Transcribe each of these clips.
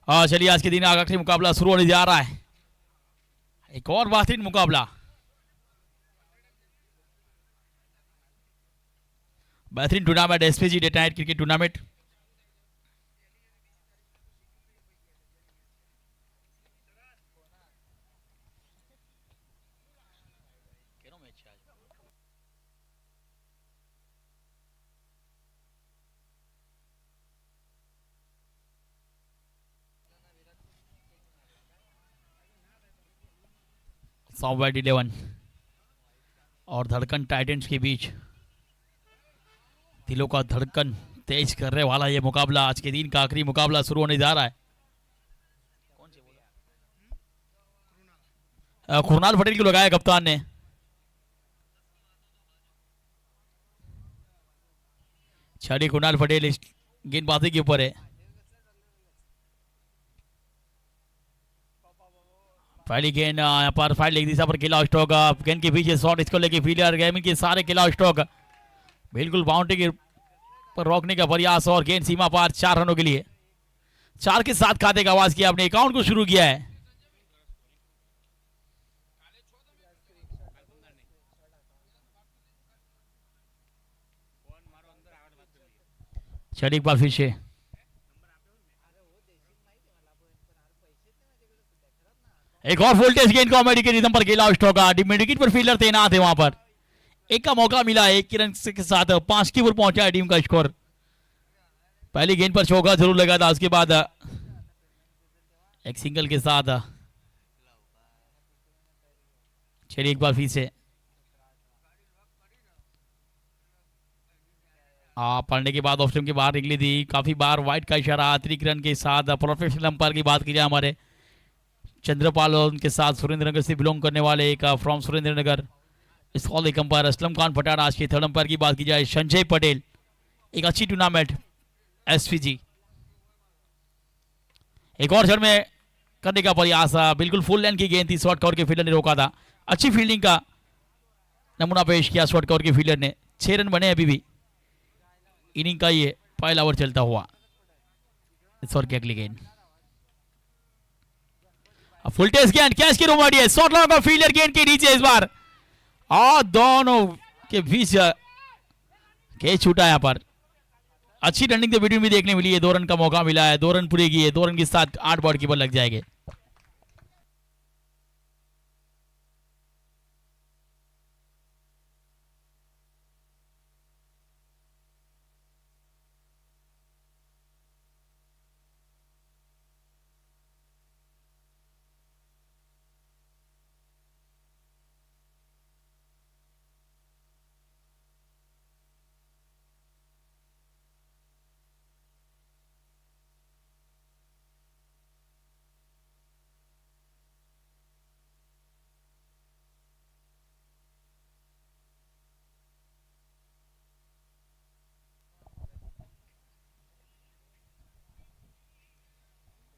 चलिए आज के दिन आखिरी मुकाबला शुरू होने जा रहा है। एक और बेहतरीन मुकाबला, बेहतरीन tournament SPG day night cricket tournament. Software 11 और धड़कन टाइटंस के बीच दिलों का धड़कन तेज करने वाला ये मुकाबला, आज के दिन का आखिरी मुकाबला शुरू होने जा रहा है। कुरनाल पटेल को लगाया कप्तान ने। छड़ी कुरनाल पटेल गेंदबाजी के ऊपर है। पहली गेंद यहाँ पर फाइट लेग दिशा पर किला स्टॉक, गेंद के पीछे शॉट, इसको लेके फील्डर गेमिंग के सारे किला स्टॉक बिल्कुल बाउंड्री के पर रोकने का प्रयास और गेंद सीमा पार 4 रनों के लिए। 4 के साथ खाते का आवाज किया, अपने अकाउंट को शुरू किया है। चलिए एक बार फिर से एक और वोल्टेज गेंद को अमेरिकी रिदम पर खेला स्टॉक, विकेट पर फील्डर तैनात है वहां पर। एक का मौका मिला, एक की रन के साथ 5 की ओर पहुंचा है टीम का स्कोर। पहली गेंद पर चौका जरूर लगा था, उसके बाद एक सिंगल के साथ। चलिए एक बार फिर से पढ़ने के बाद ऑफ स्टंप के बाहर निकली थी, काफी बार वाइड का इशारा अतिरिक्त रन के साथ। प्रोफेशनल अंपायर की बात की जाए हमारे चंद्रपाल और उनके साथ सुरेंद्रनगर से बिलोंग करने वाले एक फ्रॉम सुरेंद्रनगर इस ऑल एक अंपायर असलम खान पठान। आज के थर्ड अंपायर की बात की जाए संजय पटेल। एक अच्छी टूर्नामेंट एसपीजी एक और जड़ में करने का प्रयास, बिल्कुल फुल लेंथ की गेंद थी, शॉर्ट कवर के फील्डर ने रोका था। अच्छी फील्डिंग का नमूना पेश किया शॉर्ट कवर के फील्डर ने। 6 रन बने अभी भी इनिंग का ये पहला ओवर चलता हुआ। इस ओवर की अगली गेंद फुल टेस्ट गेंद कैच की रोमाडी है, शॉर्ट लगा फील्डर गेंद के नीचे इस बार और दोनों के बीच कैच छूटा यहां पर। अच्छी रनिंग तो वीडियो में देखने मिली है, 2 रन का मौका मिला है, 2 रन पूरे किए, 2 रन के साथ 8 बॉल कीपर लग जाएंगे।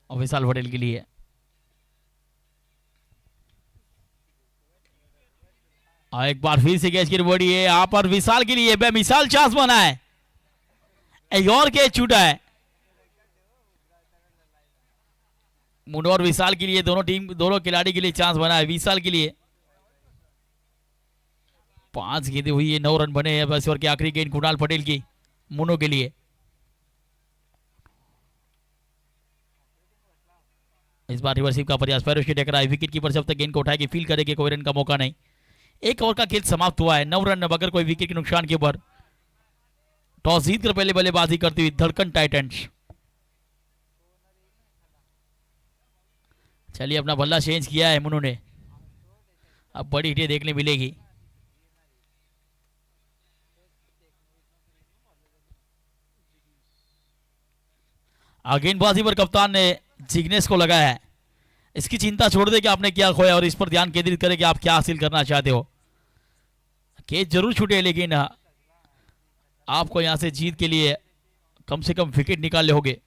और विशाल पटेल के लिए एक बार फिर से कैच की बॉडी है यहाँ पर विशाल के लिए, बेमिसाल चांस बना है, एक और कैच छूटा है मुंडो और विशाल के लिए। दोनों खिलाड़ी के लिए चांस बना है विशाल के लिए। 5 गेंदें हुई है, 9 रन बने हैं बस। और की आखिरी गेंद कुणाल पटेल की मुंडो के लिए। इस बार रिवर्सिव का प्रयास, पैर उसकी टकराई, विकेट कीपर जब तक गेंद को उठाएगी फील करेगी, कोई रन का मौका नहीं। एक ओवर का खेल समाप्त हुआ है, 9 रन बगैर कोई विकेट के नुकसान के ऊपर। टॉस जीतकर पहले बल्लेबाजी करती हुई धड़कन टाइटंस। चलिए अपना बल्ला चेंज किया है मुन्नू ने, अब बड़ी हिटें देखने मिलेगी। गेंदबाजी पर कप्तान ने जिग्नेश को लगाया है। इसकी चिंता छोड़ दे कि आपने क्या खोया और इस पर ध्यान केंद्रित करें कि आप क्या हासिल करना चाहते हो। कैच जरूर छूटे लेकिन आपको यहां से जीत के लिए कम से कम विकेट निकालने होंगे।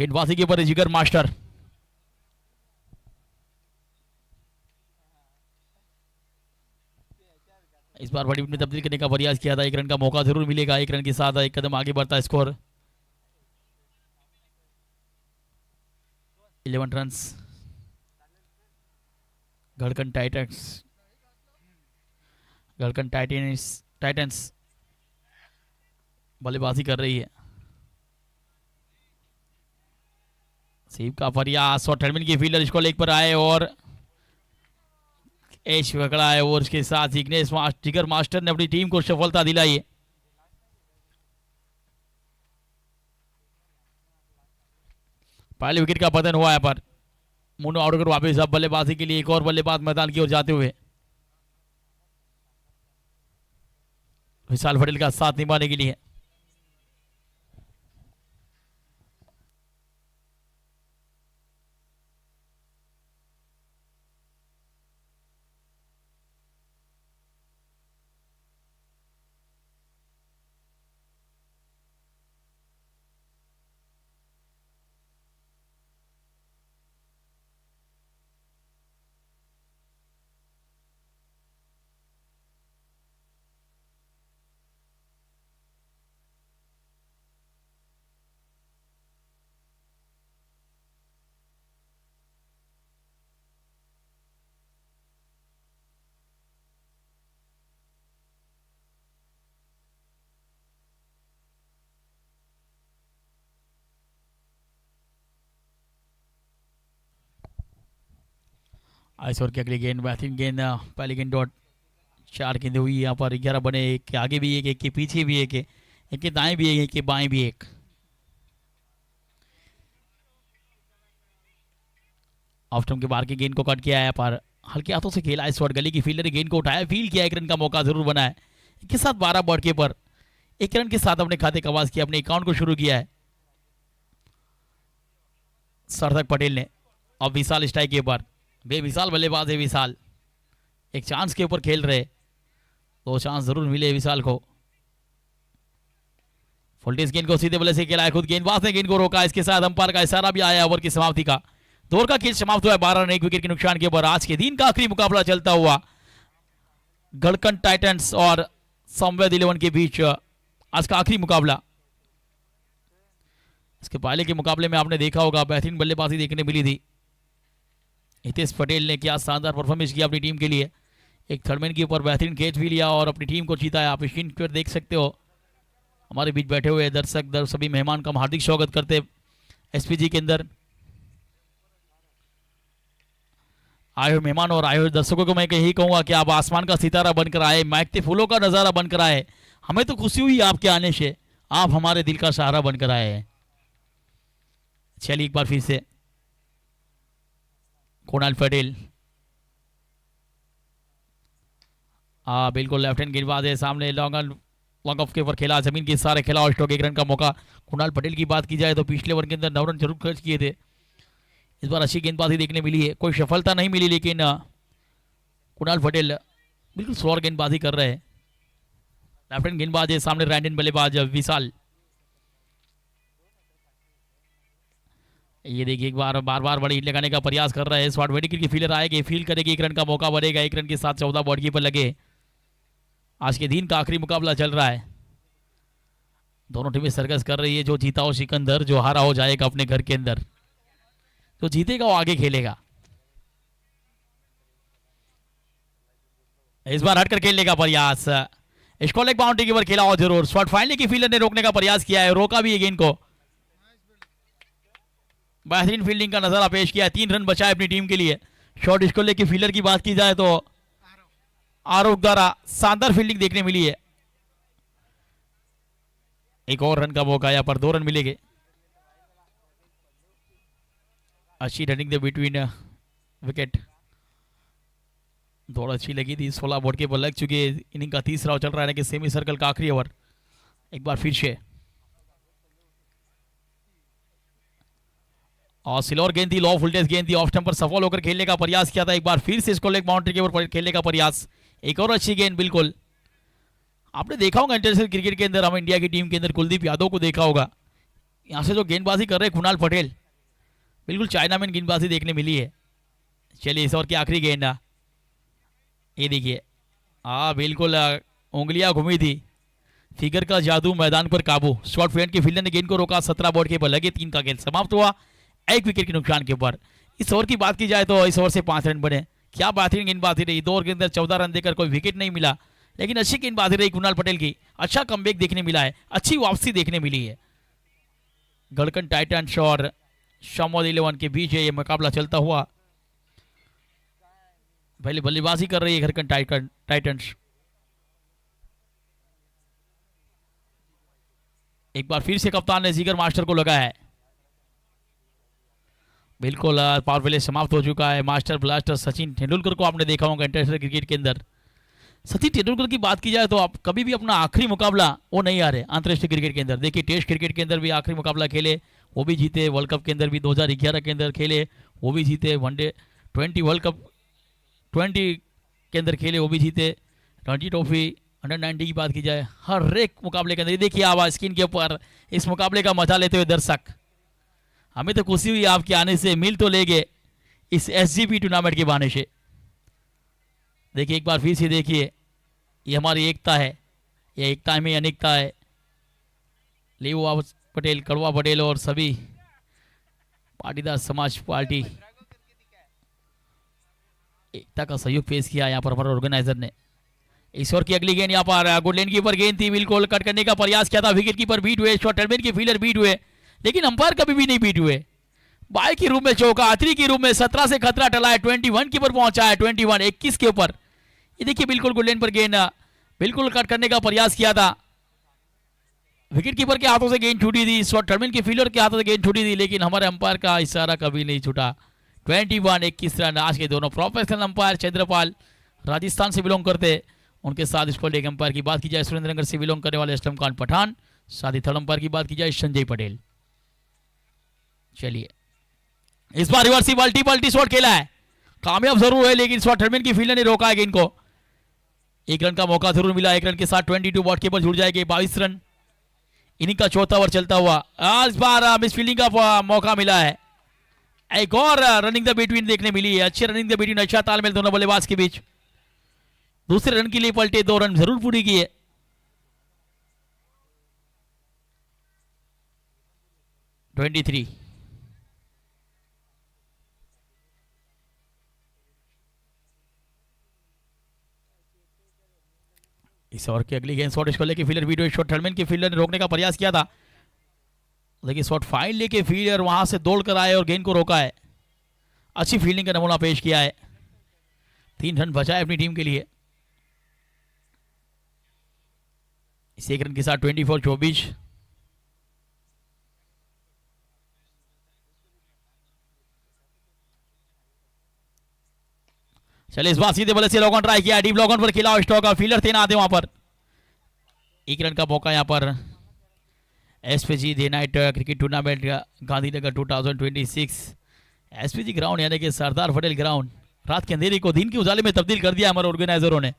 गेंदबाजी के ऊपर जिगर मास्टर, इस बार बड़ी में तब्दील करने का प्रयास किया था। 1 रन का मौका जरूर मिलेगा। 1 रन के साथ 1 कदम आगे बढ़ता है स्कोर। 11 रन। गढ़कन टाइटंस बल्लेबाजी कर रही है। सीप का प्रयास और टर्मिन की फील्डर इसको लेग पर आए और एश पकड़ा है और उसके साथ जिगर मास्टर ने अपनी टीम को सफलता दिलाई है। पहले विकेट का पतन हुआ है पर मुन्नो आउट कर वापस अब बल्लेबाजी के लिए एक और बल्लेबाज मैदान की ओर जाते हुए विशाल पटेल का साथ निभाने के लिए। इस ओवर की अगली गेंद बेहतरीन गेंद, पहली गेंद डॉट 4 गेंदें हुई यहाँ पर। 11 बने, एक के आगे भी एक के पीछे भी एक के दाएं भी एक के बाएं भी एक। ऑफ स्टंप के बाहर की गेंद को कट किया है पर हल्के हाथों से खेला। इस ओवर गली की फील्डर ने गेंद को उठाया, फील्ड किया, 1 रन का मौका जरूर बना है। के साथ 12 बॉल के पर 1 रन के साथ अपने खाते का आवाज किया, अपने अकाउंट को शुरू किया है सार्थक पटेल ने। अब विशाल स्ट्राइक के ऊपर, बेमिसाल बल्लेबाज है विशाल, एक चांस के ऊपर खेल रहे, 2 चांस जरूर मिले विशाल को। फुलटेज गेंद को सीधे बल्ले से खेला है, खुद गेंदबाज ने गेंद को रोका। इसके साथ अंपायर का इशारा भी आया ओवर की समाप्ति का। दौर का खेल समाप्त हुआ है 12 रन 1 विकेट के नुकसान के ऊपर। आज के दिन का आखिरी मुकाबला चलता हुआ गढ़कन टाइटंस और संवेद 11 के बीच आज का आखिरी मुकाबला। इसके पहले के मुकाबले में आपने देखा होगा बेहतरीन बल्लेबाजी देखने मिली थी। हितेश पटेल ने क्या शानदार परफॉर्मेंस किया अपनी टीम के लिए, एक थर्डमैन के ऊपर बेहतरीन कैच भी लिया और अपनी टीम को जीता है। आप स्क्रीन पर देख सकते हो, हमारे बीच बैठे हुए दर्शक सभी मेहमान का हम हार्दिक स्वागत करते एसपीजी के अंदर। आए हुए मेहमान और आए हुए दर्शकों को मैं यही कहूंगा कि आप आसमान का सितारा बनकर आए, महकते फूलों का नजारा बनकर आए। हमें तो खुशी हुई आपके आने से, आप हमारे दिल का सहारा बनकर आए हैं। चलिए एक बार फिर से कुणाल पटेल, बिल्कुल लेफ्ट हैंड गेंदबाज है, सामने लॉन्ग ऑफ के ऊपर खेला, जमीन के सारे खेला और स्ट्रोक 1 रन का मौका। कुणाल पटेल की बात की जाए तो पिछले ओवर के अंदर 9 रन जरूर खर्च किए थे। इस बार अच्छी गेंदबाजी देखने मिली है, कोई सफलता नहीं मिली, लेकिन कुणाल पटेल बिल्कुल श्योर गेंदबाजी कर रहे हैं। लेफ्ट हैंड गेंदबाज है, सामने राइट हैंड बल्लेबाज विशाल। ये देखिए एक बार बार बड़ी हिट लगाने का प्रयास कर रहे हैं। शॉर्ट वेडिकल की फील्डर आएगी, फील्ड करेगी, 1 रन का मौका बढ़ेगा। 1 रन के साथ 14 बॉल कीपर लगे। आज के दिन का आखिरी मुकाबला चल रहा है, दोनों टीमें सर्कस कर रही है। जो जीता हो सिकंदर, जो हारा हो जाएगा अपने घर के अंदर। जो जीतेगा वो आगे खेलेगा। इस बार हटकर खेलने का प्रयास, इसको लेग बाउंड्री के ऊपर खेला हो जरूर। शॉट फाइनली की फील्डर ने रोकने का प्रयास किया है, रोका भी है गेंद को। बेहतरीन फील्डिंग का नजारा पेश किया है, 3 रन बचाए अपनी टीम के लिए। शॉट इसको लेके फील्डर की बात की जाए तो आरोप द्वारा शानदार फील्डिंग देखने मिली है। एक और रन का मौका, यहाँ पर 2 रन मिलेंगे। अच्छी रनिंग द बिटवीन विकेट, दौड़ अच्छी लगी थी। 16 बॉल के बॉल लग चुके हैं। इनिंग का तीसरा चल रहा है कि सेमी सर्कल का आखिरी ओवर। एक बार फिर से और सिल्वर गेंद थी, लो फुलटेज गेंद थी, ऑफ स्टंप पर सफल होकर खेलने का प्रयास किया था। एक बार फिर से इसको लेग बाउंड्री के ऊपर खेलने का प्रयास। एक और अच्छी गेंद, बिल्कुल आपने देखा होगा इंटरनेशनल क्रिकेट के अंदर, हम इंडिया की टीम के अंदर कुलदीप यादव को देखा होगा। यहाँ से जो गेंदबाजी कर रहे हैं कुणाल पटेल, बिल्कुल चाइनामैन गेंदबाजी देखने मिली है। चलिए इस ओवर की आखिरी गेंद, ये देखिए, हाँ बिल्कुल उंगलियां घूमी थी, फिगर का जादू, मैदान पर काबू। शॉर्ट फ्रंट के फील्डर ने गेंद को रोका, 17 बॉल के ऊपर लगे, 3 का खेल समाप्त हुआ 1 विकेट के नुकसान के ऊपर। इस ओवर की बात की जाए तो इस ओवर से 5 रन बने। क्या बेहतरीन गेंदबाजी रही, 2 ओवर के अंदर 14 रन देकर कोई विकेट नहीं मिला, लेकिन अच्छी गेंदबाजी रही कुणाल पटेल की, अच्छा कमबैक देखने मिला है, अच्छी वापसी देखने मिली है। गढ़कन टाइटंस और शामोद 11 के बीच ये मुकाबला चलता हुआ। पहले बल्लेबाजी कर रही है गढ़कन टाइटंस। एक बार फिर से कप्तान ने जिगर मास्टर को लगाया है। बिल्कुल पावर प्ले समाप्त हो चुका है। मास्टर ब्लास्टर सचिन तेंदुलकर को आपने देखा होगा इंटरनेशनल क्रिकेट के अंदर। सचिन तेंदुलकर की बात की जाए तो आप कभी भी अपना आखिरी मुकाबला वो नहीं आ रहे अंतर्राष्ट्रीय क्रिकेट के अंदर। देखिए टेस्ट क्रिकेट के अंदर भी आखिरी मुकाबला खेले, वो भी जीते। वर्ल्ड कप के अंदर भी 2011 के अंदर खेले, वो भी जीते। वनडे 20 वर्ल्ड कप 20 के अंदर खेले, वो भी जीते। रणजी ट्रॉफी अंडर-19 की बात की जाए, हर एक मुकाबले के अंदर। देखिए आवाज स्क्रीन के ऊपर इस मुकाबले का मजा लेते हुए दर्शक। हमें तो खुशी हुई आपके आने से, मिल तो ले गए इस एसजीपी टूर्नामेंट के बहाने से। देखिए एक बार फिर से देखिए, ये हमारी एकता है, ये एकता में अनेकता है। लेव पटेल, कड़वा पटेल और सभी पाटीदार समाज पार्टी एकता का सहयोग पेश किया यहाँ पर हमारे ऑर्गेनाइजर ने। इस ओवर की अगली गेंद यहाँ पर गुड लेन कीपर गेंद थी, बिल्कुल कट करने का प्रयास किया था, विकेट कीपर बीट हुए, शॉर्ट टर्मिन के फील्डर बीट हुए, लेकिन अंपायर कभी भी नहीं बीट हुए। बाई के रूप में चौका, आखिरी के रूप में 17 से खतरा टला है, 21 के ऊपर पहुंचा है, 21 के ऊपर। ये देखिए बिल्कुल गुड लेन पर गेंद, बिल्कुल कट करने का प्रयास किया था, विकेट कीपर के हाथों से गेंद छूटी थी, शॉर्ट टर्मिन के फील्डर के हाथों से गेंद छूटी थी, लेकिन हमारे अंपायर का इशारा कभी नहीं छूटा। 21 रन। आज के दोनों प्रोफेशनल अंपायर चंद्रपाल राजस्थान से बिलोंग करते, उनके साथ इस पर एक अंपायर की बात की जाए सुरेंद्रनगर से बिलोंग करने वाले असलम खान पठान, साथ ही थर्ड अंपायर की बात की जाए संजय पटेल। चलिए इस बार रिवर्सिबल टी शॉट खेला है, कामयाब जरूर है, लेकिन शॉर्ट टर्मिन की फील्डर ने रोका है गेंद को। 1 रन का मौका जरूर मिला, 1 रन के साथ 22 बॉट के ऊपर जुड़ जाएंगे 22 रन। इनिंग का चौथा ओवर चलता हुआ, इस बार मिस फील्डिंग का मौका मिला है। एक और रनिंग द बिटवीन देखने मिली है, अच्छी रनिंग द बिटवीन, अच्छा तालमेल दोनों बल्लेबाज के बीच। दूसरे रन के लिए पलटे, 2 रन जरूर पूरी किए। इस ओवर की अगली गेंद शॉट इसको लेके फील्डर वीडियो शॉट थर्डमैन के फील्डर ने रोकने का प्रयास किया था, लेकिन शॉट फाइन लेके फील्डर वहां से दौड़ कर आए और गेंद को रोका है। अच्छी फील्डिंग का नमूना पेश किया है, 3 रन बचाए अपनी टीम के लिए। इस 1 रन के साथ 24-24। चलिए इस बार सीधे बल्ले से लॉगऑन ट्राई किया, डीप लॉगऑन पर खेला स्टॉक, फील्डर थे ना आते वहां पर। 1 रन का मौका यहां पर SPG day night cricket tournament Gandhinagar 2026 SPG ground यानी कि सरदार पटेल ग्राउंड, रात के अंधेरे को दिन के उजाले में तब्दील कर दिया हमारे ऑर्गेनाइजरों ने।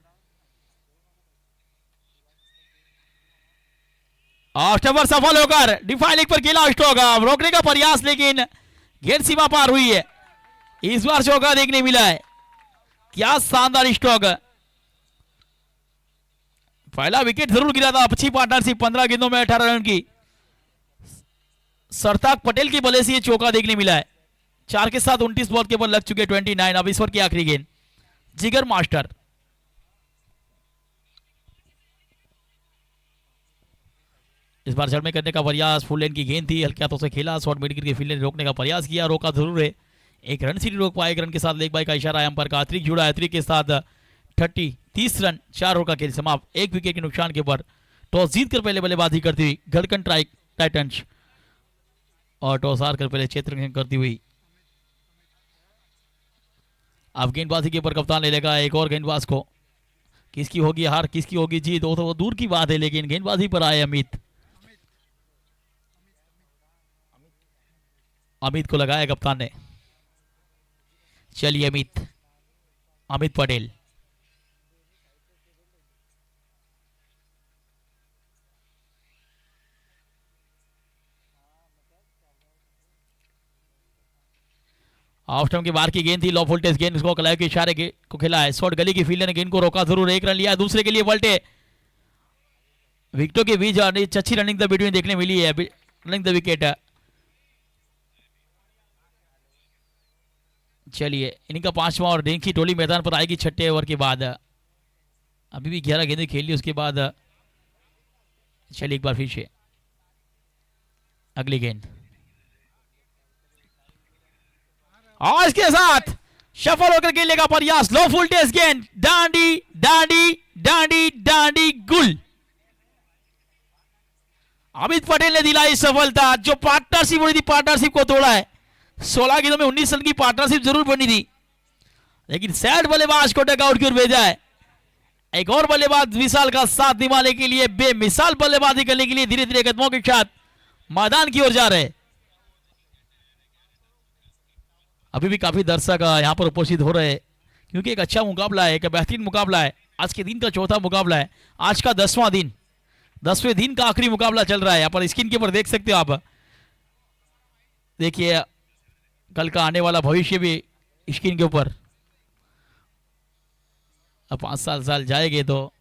ऑस्टोवर सफल होकर डिफाइलिंग पर खेला स्टॉक, रोकने का प्रयास, लेकिन गेंद सीमा पार हुई है। इस बार चौका देखने मिला है, क्या शानदार स्टॉक। पहला विकेट जरूर गिरा था, अच्छी पार्टनरशिप, 15 गेंदों में 18 रन की। सरताक पटेल की बल्ले से ये चौका देखने मिला है। 4 के साथ 29 बॉल के ऊपर लग चुके 29। अब इस ओवर की आखिरी गेंद, जिगर मास्टर। इस बार जड़ में करने का प्रयास, फुल लेन की गेंद थी, हल्के हाथों से खेला, शॉर्ट मिड के फील्डर ने रोकने का प्रयास किया, रोका जरूर है। 1 रन से नहीं रोक पाए, 1 रन के साथ लेग बाई का इशारा अंपायर का, अतिरिक्त जुड़ा है, अतिरिक्त के साथ 30 रन, 4 ओवर का खेल समाप्त, 1 विकेट के नुकसान के ऊपर। टॉस जीत कर पहले बल्लेबाजी करती हुई गढ़कन टाइटंस, और टॉस हार कर पहले क्षेत्र करती हुई अब गेंदबाजी के ऊपर कप्तान ले लेगा एक और गेंदबाज को। किसकी होगी हार, किसकी होगी जीत, वो तो दूर की बात है, लेकिन गेंदबाजी पर आए अमित को लगाया कप्तान ने। चलिए अमित पटेल। ऑफ स्टंप के बाहर की गेंद थी, लो वोल्टेज गेंद, उसको कलाई के इशारे को खेला है शॉट, गली की फील्डर ने गेंद को रोका जरूर, एक रन लिया, दूसरे के लिए पलटे, विकेटों के बीच अच्छी रनिंग द बिटवीन देखने मिली है, रनिंग द विकेट। चलिए इनका पांचवा और रिंग की टोली मैदान पर आएगी छठे ओवर के बाद। अभी भी 11 गेंदें खेल ली उसके बाद। चलिए एक बार फिर से अगली गेंद, और इसके साथ सफल होकर के लेगा प्रयास, लो वोल्टेज गेंद, डांडी डांडी डांडी डांडी गुल। अमित पटेल ने दिलाई सफलता, जो पार्टनरशिप बनी थी पार्टनरशिप को तोड़ा है। 16 गेंदों में 19 रन की पार्टनरशिप जरूर बनी थी, लेकिन सैड बल्लेबाज को डगआउट की ओर भेजा है। एक और बल्लेबाज विशाल का साथ निभाने के लिए, बेमिसाल बल्लेबाजी करने के लिए धीरे धीरे कदमों के साथ मैदान की ओर जा रहे। अभी भी काफी दर्शक यहां पर उपस्थित हो रहे, क्योंकि एक अच्छा मुकाबला है, एक बेहतरीन मुकाबला है। आज के दिन का चौथा मुकाबला है, आज का 10वां दिन, 10वें दिन का आखिरी मुकाबला चल रहा है। यहाँ पर स्क्रीन के ऊपर देख सकते हो आप, देखिए कल का आने वाला भविष्य भी स्क्रीन के ऊपर। अब 5 साल जाएंगे तो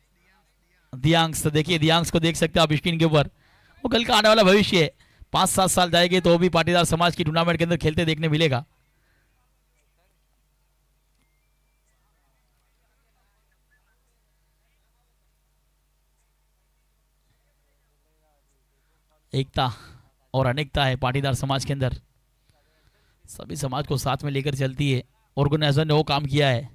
दियांश, देखिए दियांश को देख सकते हो आप स्क्रीन के ऊपर, वो कल का आने वाला भविष्य है। 5-7 साल जाएंगे तो भी पाटीदार समाज की टूर्नामेंट के अंदर खेलते देखने मिलेगा। एकता और अनेकता है पाटीदार समाज के अंदर, सभी समाज को साथ में लेकर चलती है। ऑर्गेनाइजर ने वो काम किया है।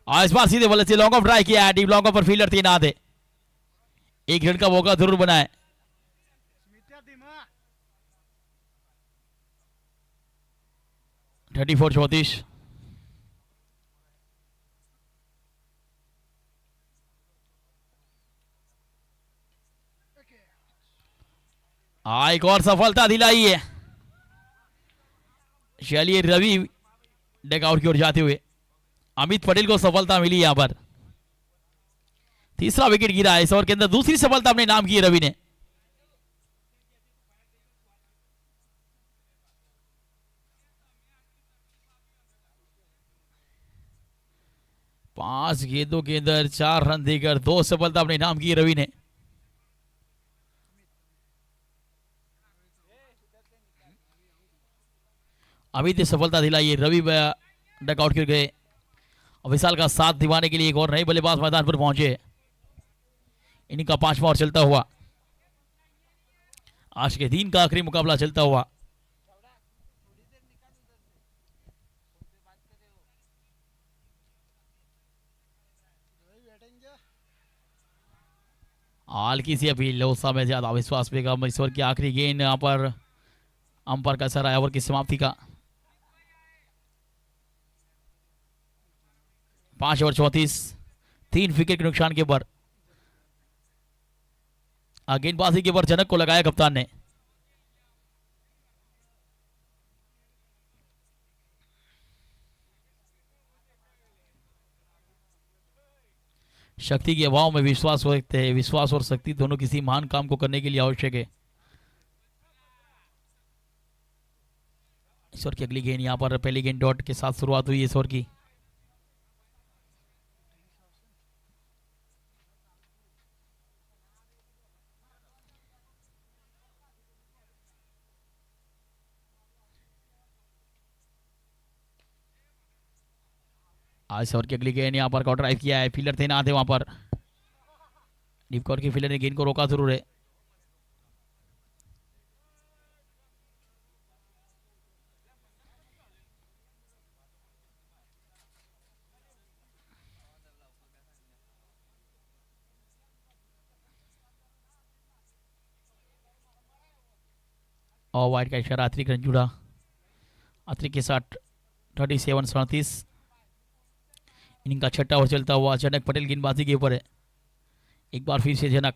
और इस बार सीधे बल्ले से लॉन्ग ऑफ ट्राई किया है, डीप लॉन्ग ऑफ पर फील्डर तैनात है, एक रन का मौका जरूर बना है। थर्टी 34 एक और सफलता दिलाई है। चलिए रवि डगआउट की ओर जाते हुए अमित पटेल को सफलता मिली, यहां पर तीसरा विकेट गिरा है इस ओवर के अंदर, दूसरी सफलता अपने नाम की है रवि ने। पांच गेंदों के अंदर 4 रन देकर 2 सफलता अपने नाम की रवि ने। अमित ने सफलता दिलाई, रवि डकआउट कर गए और विशाल का साथ दिवाने के लिए एक और नए बल्लेबाज मैदान पर पहुंचे। इनका 5वां ओवर चलता हुआ, आज के दिन का आखिरी मुकाबला चलता हुआ। हल्की सी अपील, लोसा में ज्यादा विश्वास पे का ईश्वर की आखिरी गेंद, यहां पर अंपायर का असर आया ओवर की समाप्ति का। 5 ओवर 34, 3 विकेट के नुकसान के ऊपर गेंदबाजी के ऊपर जनक को लगाया कप्तान ने। शक्ति के अभाव में विश्वास रखते हैं, विश्वास और शक्ति दोनों किसी महान काम को करने के लिए आवश्यक है। ईश्वर की अगली गेंद, यहां पर पहली गेंद डॉट के साथ शुरुआत हुई ईश्वर की। आज ओवर की अगली गेंद, यहां पर काउंटर ड्राइव किया है, फील्डर थे ना थे वहां पर, डीप कॉर्नर की फील्डर ने गेंद को रोका जरूर है। और वाइट का इशारा, अतिरिक्त रन जुड़ा अतिरिक्त के साथ 37-37। इनिंग का छठा ओवर चलता हुआ जनक पटेल गेंदबाजी के ऊपर है। एक बार फिर से जनक,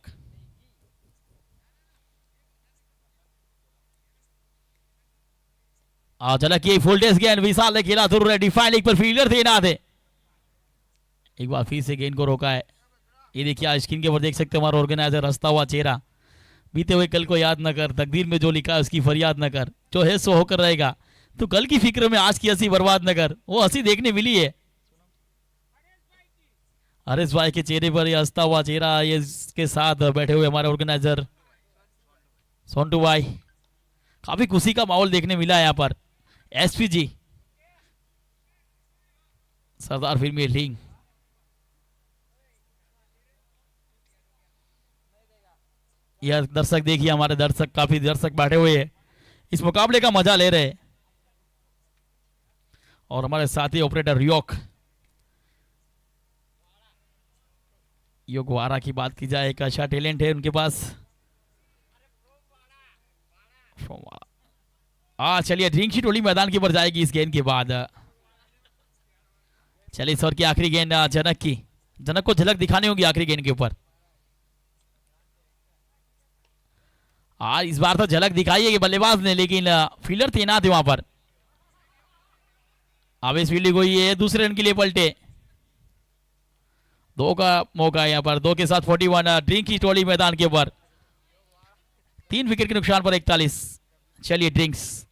जनक ये फुल टेस्ट गेंद विशाल ने खेला जरूर है, डिफाइन एक पर फील्डर थे ना थे। एक बार फिर से गेंद को रोका है। ये देखिए स्क्रीन के ऊपर देख सकते हैं हमारा ऑर्गेनाइजर हंसता हुआ चेहरा। बीते हुए कल को याद न कर, तकदीर में जो लिखा है उसकी फरियाद न कर, जो है सो होकर रहेगा, तो कल की फिक्र में आज की हंसी बर्बाद न कर। वो हंसी देखने मिली है हरीश भाई के चेहरे पर, ये हंसता हुआ चेहरा, ये इसके साथ बैठे हुए हमारे ऑर्गेनाइजर सोंटू भाई। काफी खुशी का माहौल देखने मिला है यहाँ पर। एसपीजी सरदार फिल्मी लिंग, यह दर्शक देखिए, हमारे दर्शक काफी दर्शक बैठे हुए हैं, इस मुकाबले का मजा ले रहे हैं। और हमारे साथी ऑपरेटर योग वारा की बात की जाए, एक अच्छा टैलेंट है उनके पास। चलिए ड्रिंक शीट टोली मैदान के ऊपर जाएगी इस गेंद के बाद। चलिए सर की आखिरी गेंद जनक की, जनक को झलक दिखानी होगी आखिरी गेंद के ऊपर। इस बार तो झलक दिखाई है कि बल्लेबाज ने, लेकिन फील्डर तैनात है वहां पर। आवेश फील्डिंग हुई है, दूसरे रन के लिए पलटे, दो का मौका है यहाँ पर, दो के साथ 41। ड्रिंक की टोली मैदान के ऊपर, 3 विकेट के नुकसान पर 41। चलिए ड्रिंक्स,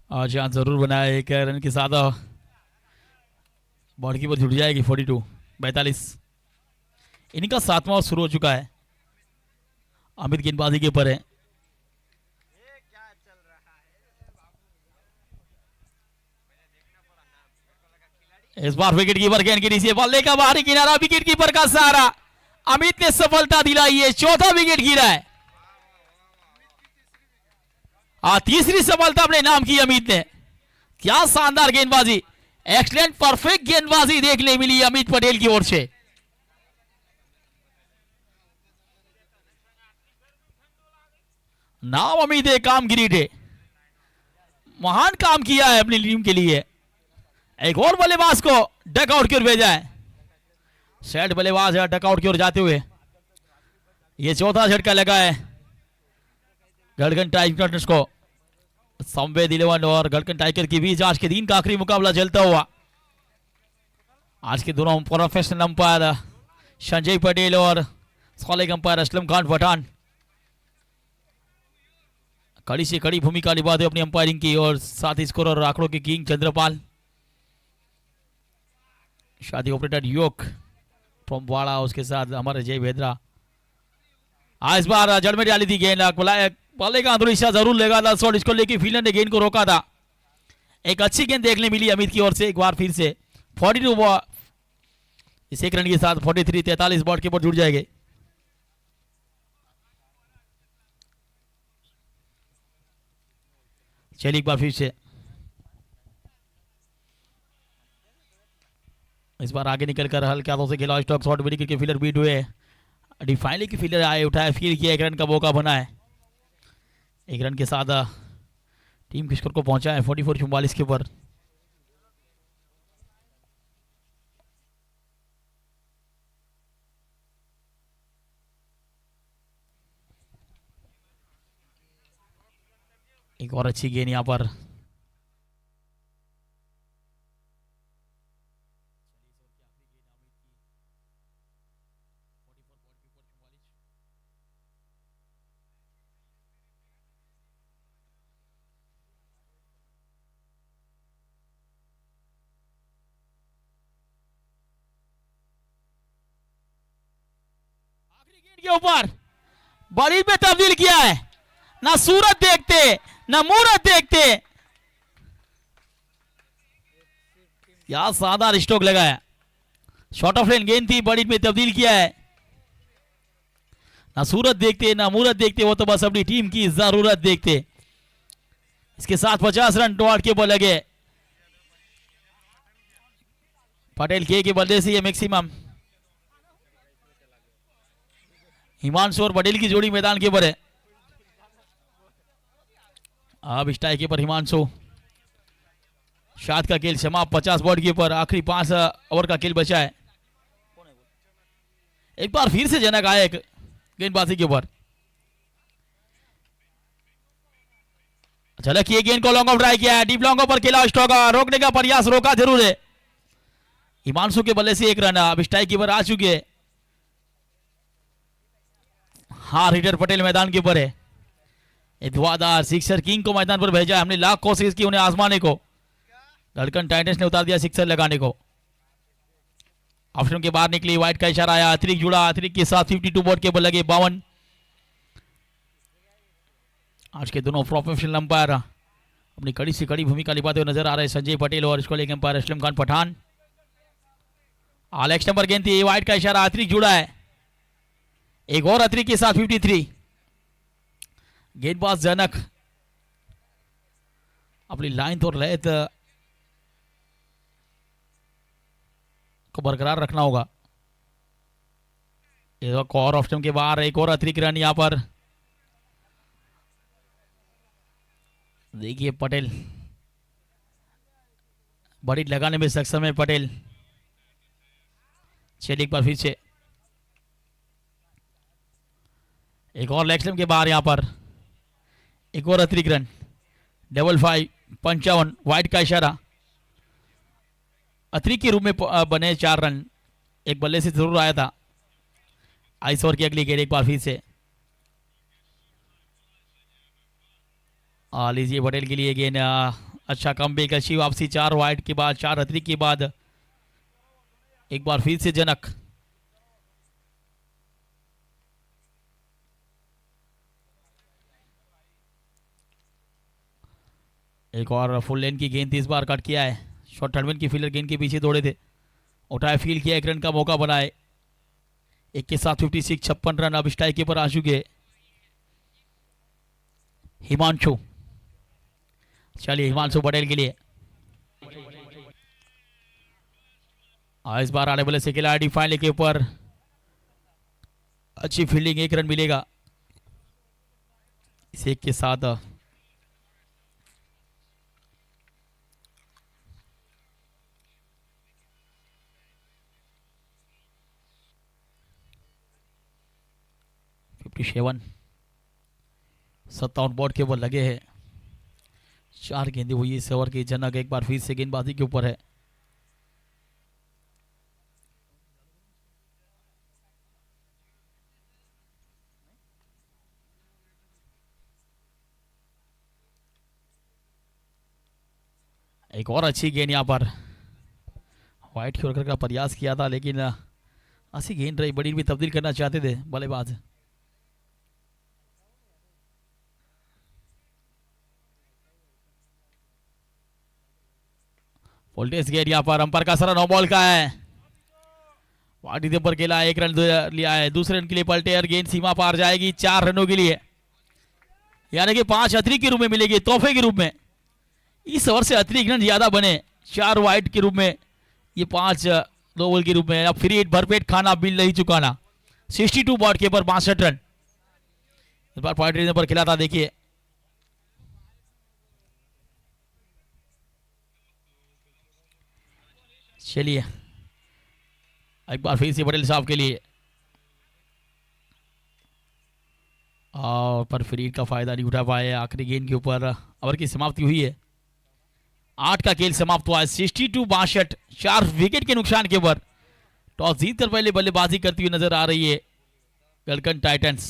और चांस जरूर बनाया, एक रन के साथ बॉल की बॉल जुड़ जाएगी। 42 इनका 7वां ओवर शुरू हो चुका है। अमित गेंदबाजी के ऊपर है। इस बार विकेट कीपर गेंद के नीचे बल्ले का बाहरी किनारा, विकेट कीपर का सहारा, अमित ने सफलता दिलाई है। चौथा विकेट गिरा है। तीसरी सफलता अपने नाम की अमित ने। क्या शानदार गेंदबाजी, एक्सीलेंट परफेक्ट गेंदबाजी देखने मिली अमित पटेल की ओर से। नाम अमित है, काम गिरीटे, महान काम किया है अपनी टीम के लिए। एक और बल्लेबाज को डकआउट की ओर भेजा है। सेट बल्लेबाज है डकआउट की ओर जाते हुए। ये चौथा झटका लगा है गढ़कन टाइगर्स को। संवेद 11 और गढ़कन टाइगर के बीच आज के दिन का आखिरी मुकाबला चलता हुआ। आज के दोनों प्रोफेशनल अंपायर संजय पटेल और सॉलिक अंपायर असलम खान पठान कड़ी से कड़ी भूमिका निभाते अपनी अंपायरिंग की, और साथ ही स्कोर और आंकड़ों के किंग चंद्रपाल, शादी ऑपरेटर योग फ्रॉम वाड़ा, उसके साथ हमारे जय भेद्रा। इस बार जड़ में डाली थी गेंद, बल्ले का अंदरूनी हिस्सा जरूर लगा था शॉट, इसको लेके फील्डर ने गेंद को रोका था। एक अच्छी गेंद देखने मिली अमित की ओर से। एक बार फिर से 42 इस एक रन के साथ 43 बॉल के ऊपर जुड़ जाएंगे। चलिए एक बार फिर से इस बार आगे निकलकर हल्के हाथों से खेला स्टॉक शॉट, बड़ी के फील्डर बीट हुए, डिफाइनली की फील्डर आए, उठाया, फील्ड किया, एक रन का मौका बना है। एक रन के साथ टीम के स्कोर को पहुंचा है 44 के ऊपर। एक और अच्छी गेंद यहां पर, के ऊपर बॉलिंग में तब्दील किया है। ना सूरत देखते ना मूरत देखते, क्या शानदार स्ट्रोक लगाया। शॉर्ट ऑफ लेन गेंद थी, बॉलिंग में तब्दील किया है। ना सूरत देखते ना मूरत देखते, वो तो बस अपनी टीम की जरूरत देखते। इसके साथ 50 रन डॉट के बॉल लगे। पटेल के बल्ले से ये मैक्सिमम। हिमांशु और पटेल की जोड़ी मैदान के ऊपर है। अब स्ट्राइक के ऊपर हिमांशु, शाद का खेल समाप्त 50 बॉल के ऊपर। आखिरी 5 ओवर का खेल बचा है। एक बार फिर से जनक आए गेंदबाजी के ऊपर। झलक ये गेंद को लॉन्ग ऑफ ट्राई किया है, डीप लॉन्ग पर खेला स्टॉक, रोकने का प्रयास, रोका जरूर है। हिमांशु के बल्ले से एक रन। अब स्ट्राइक कीपर आ चुके हैं। हाँ, हिटर पटेल मैदान के ऊपर है। धुआंधार सिक्सर किंग को मैदान पर भेजा है। हमने लाख कोशिश की उन्हें आजमाने को, गढ़कन टाइटंस ने उतार दिया सिक्सर लगाने को। ऑप्शन के बाहर निकली, वाइट का इशारा आया, अतिरिक्त जुड़ा, अतिरिक्त के साथ 52 बॉल के बल लगे 52। आज के दोनों प्रोफेशनल अंपायर अपनी कड़ी से कड़ी भूमिका निभाते हुए नजर आ रहे हैं, संजय पटेल और इसको लेकर अंपायर असलम खान पठान। एलेक्स नंबर गेंद थी, वाइट का इशारा, अतिरिक्त जुड़ा है, एक और अतिरिक्त के साथ 53। गेंदबाज जनक अपनी लाइन तो लयत को बरकरार रखना होगा। एक और ऑप्शन के बाहर एक और अतिरिक्त रन यहां पर। देखिए पटेल बड़ी लगाने में सक्षम है पटेल। चलिए एक बार फिर से एक और लेग स्टंप के बाहर यहां पर एक और अतिरिक्त रन, 55 55 वाइट का इशारा, अतिरिक्त के रूप में बने 4 रन। एक बल्ले से जरूर आया था। आइस ओवर की अगली गेंद एक बार फिर से लीजिए पटेल के लिए गेंद अच्छा कमबैक, अच्छी वापसी 4 वाइड के बाद, 4 हैट्रिक के बाद एक बार फिर से जनक। एक और फुल लेन की गेंद इस बार कट किया है। शॉर्ट टर्मिन की फील्डर गेंद के पीछे दौड़े थे, उठाए फील्ड किया, 1 रन का मौका बनाए। एक के साथ 56, 56 रन अब स्ट्राइक के ऊपर आ चुके। हिमांशु, चलिए हिमांशु पटेल के लिए इस बार आने वाले से खिलाड़ी फाइनल के ऊपर अच्छी फील्डिंग, 1 रन मिलेगा इस एक के साथ। सेवन 57 बॉट के ऊपर लगे हैं, 4 गेंदें हुई इस ओवर की। जनक एक बार फिर से गेंदबाजी के ऊपर है। एक और अच्छी गेंद यहाँ पर वाइट की ओर का प्रयास किया था, लेकिन अच्छी गेंद रही, बड़ी भी तब्दील करना चाहते थे बल्लेबाज। वोल्टेज गेंद यहाँ पर अंपायर का सरा 9 बॉल का है। वाटी के ऊपर खेला, 1 रन लिया है, दूसरे रन के लिए पलटे और गेंद सीमा पार जाएगी 4 रनों के लिए, यानी कि 5 अतिरिक्त के रूप में मिलेगी, तोहफे के रूप में। इस ओवर से अतिरिक्त रन ज्यादा बने, 4 वाइड के रूप में, ये 5 2 बॉल के रूप में। अब फ्री हिट, भरपेट खाना, बिल नहीं चुकाना। 62 बॉट के ऊपर 62 रन इस बार पॉइंट पर खिला था। देखिए चलिए एक बार फिर से पटेल साहब के लिए, और पर फ्री का फायदा नहीं उठा पाए। आखिरी गेंद के ऊपर ओवर की समाप्ति हुई है, 8 का खेल समाप्त हुआ है। 62-62, 4 विकेट के नुकसान के ऊपर टॉस जीतकर पहले बल्लेबाजी करती हुई नजर आ रही है गलकन टाइटंस।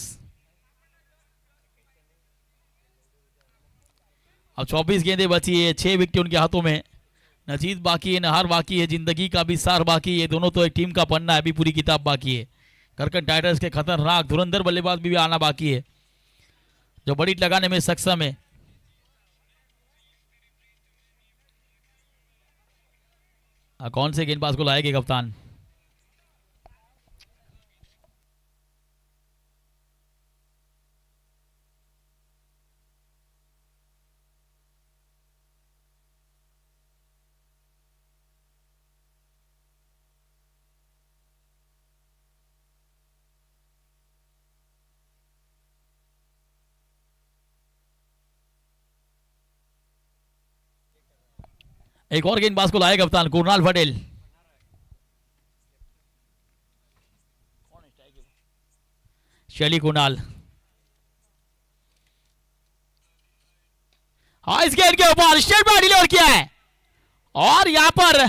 अब 24 गेंदें बची है, 6 विकेट उनके हाथों में। न जीत बाकी है, न हार बाकी है, जिंदगी का भी सार बाकी है। दोनों तो एक टीम का पन्ना है, अभी पूरी किताब बाकी है। गलकन टाइटंस के खतरनाक धुरंधर बल्लेबाज भी आना बाकी है, जो बड़ी लगाने में सक्षम है। कौन से गेंदबाज को लाएंगे कप्तान? एक और गेंदबाज को लाए कप्तान, कुणाल पटेल। चलिए कुणाल, हाँ इस गेंद के ऊपर स्टेट बार डिलीवर किया है, और यहां पर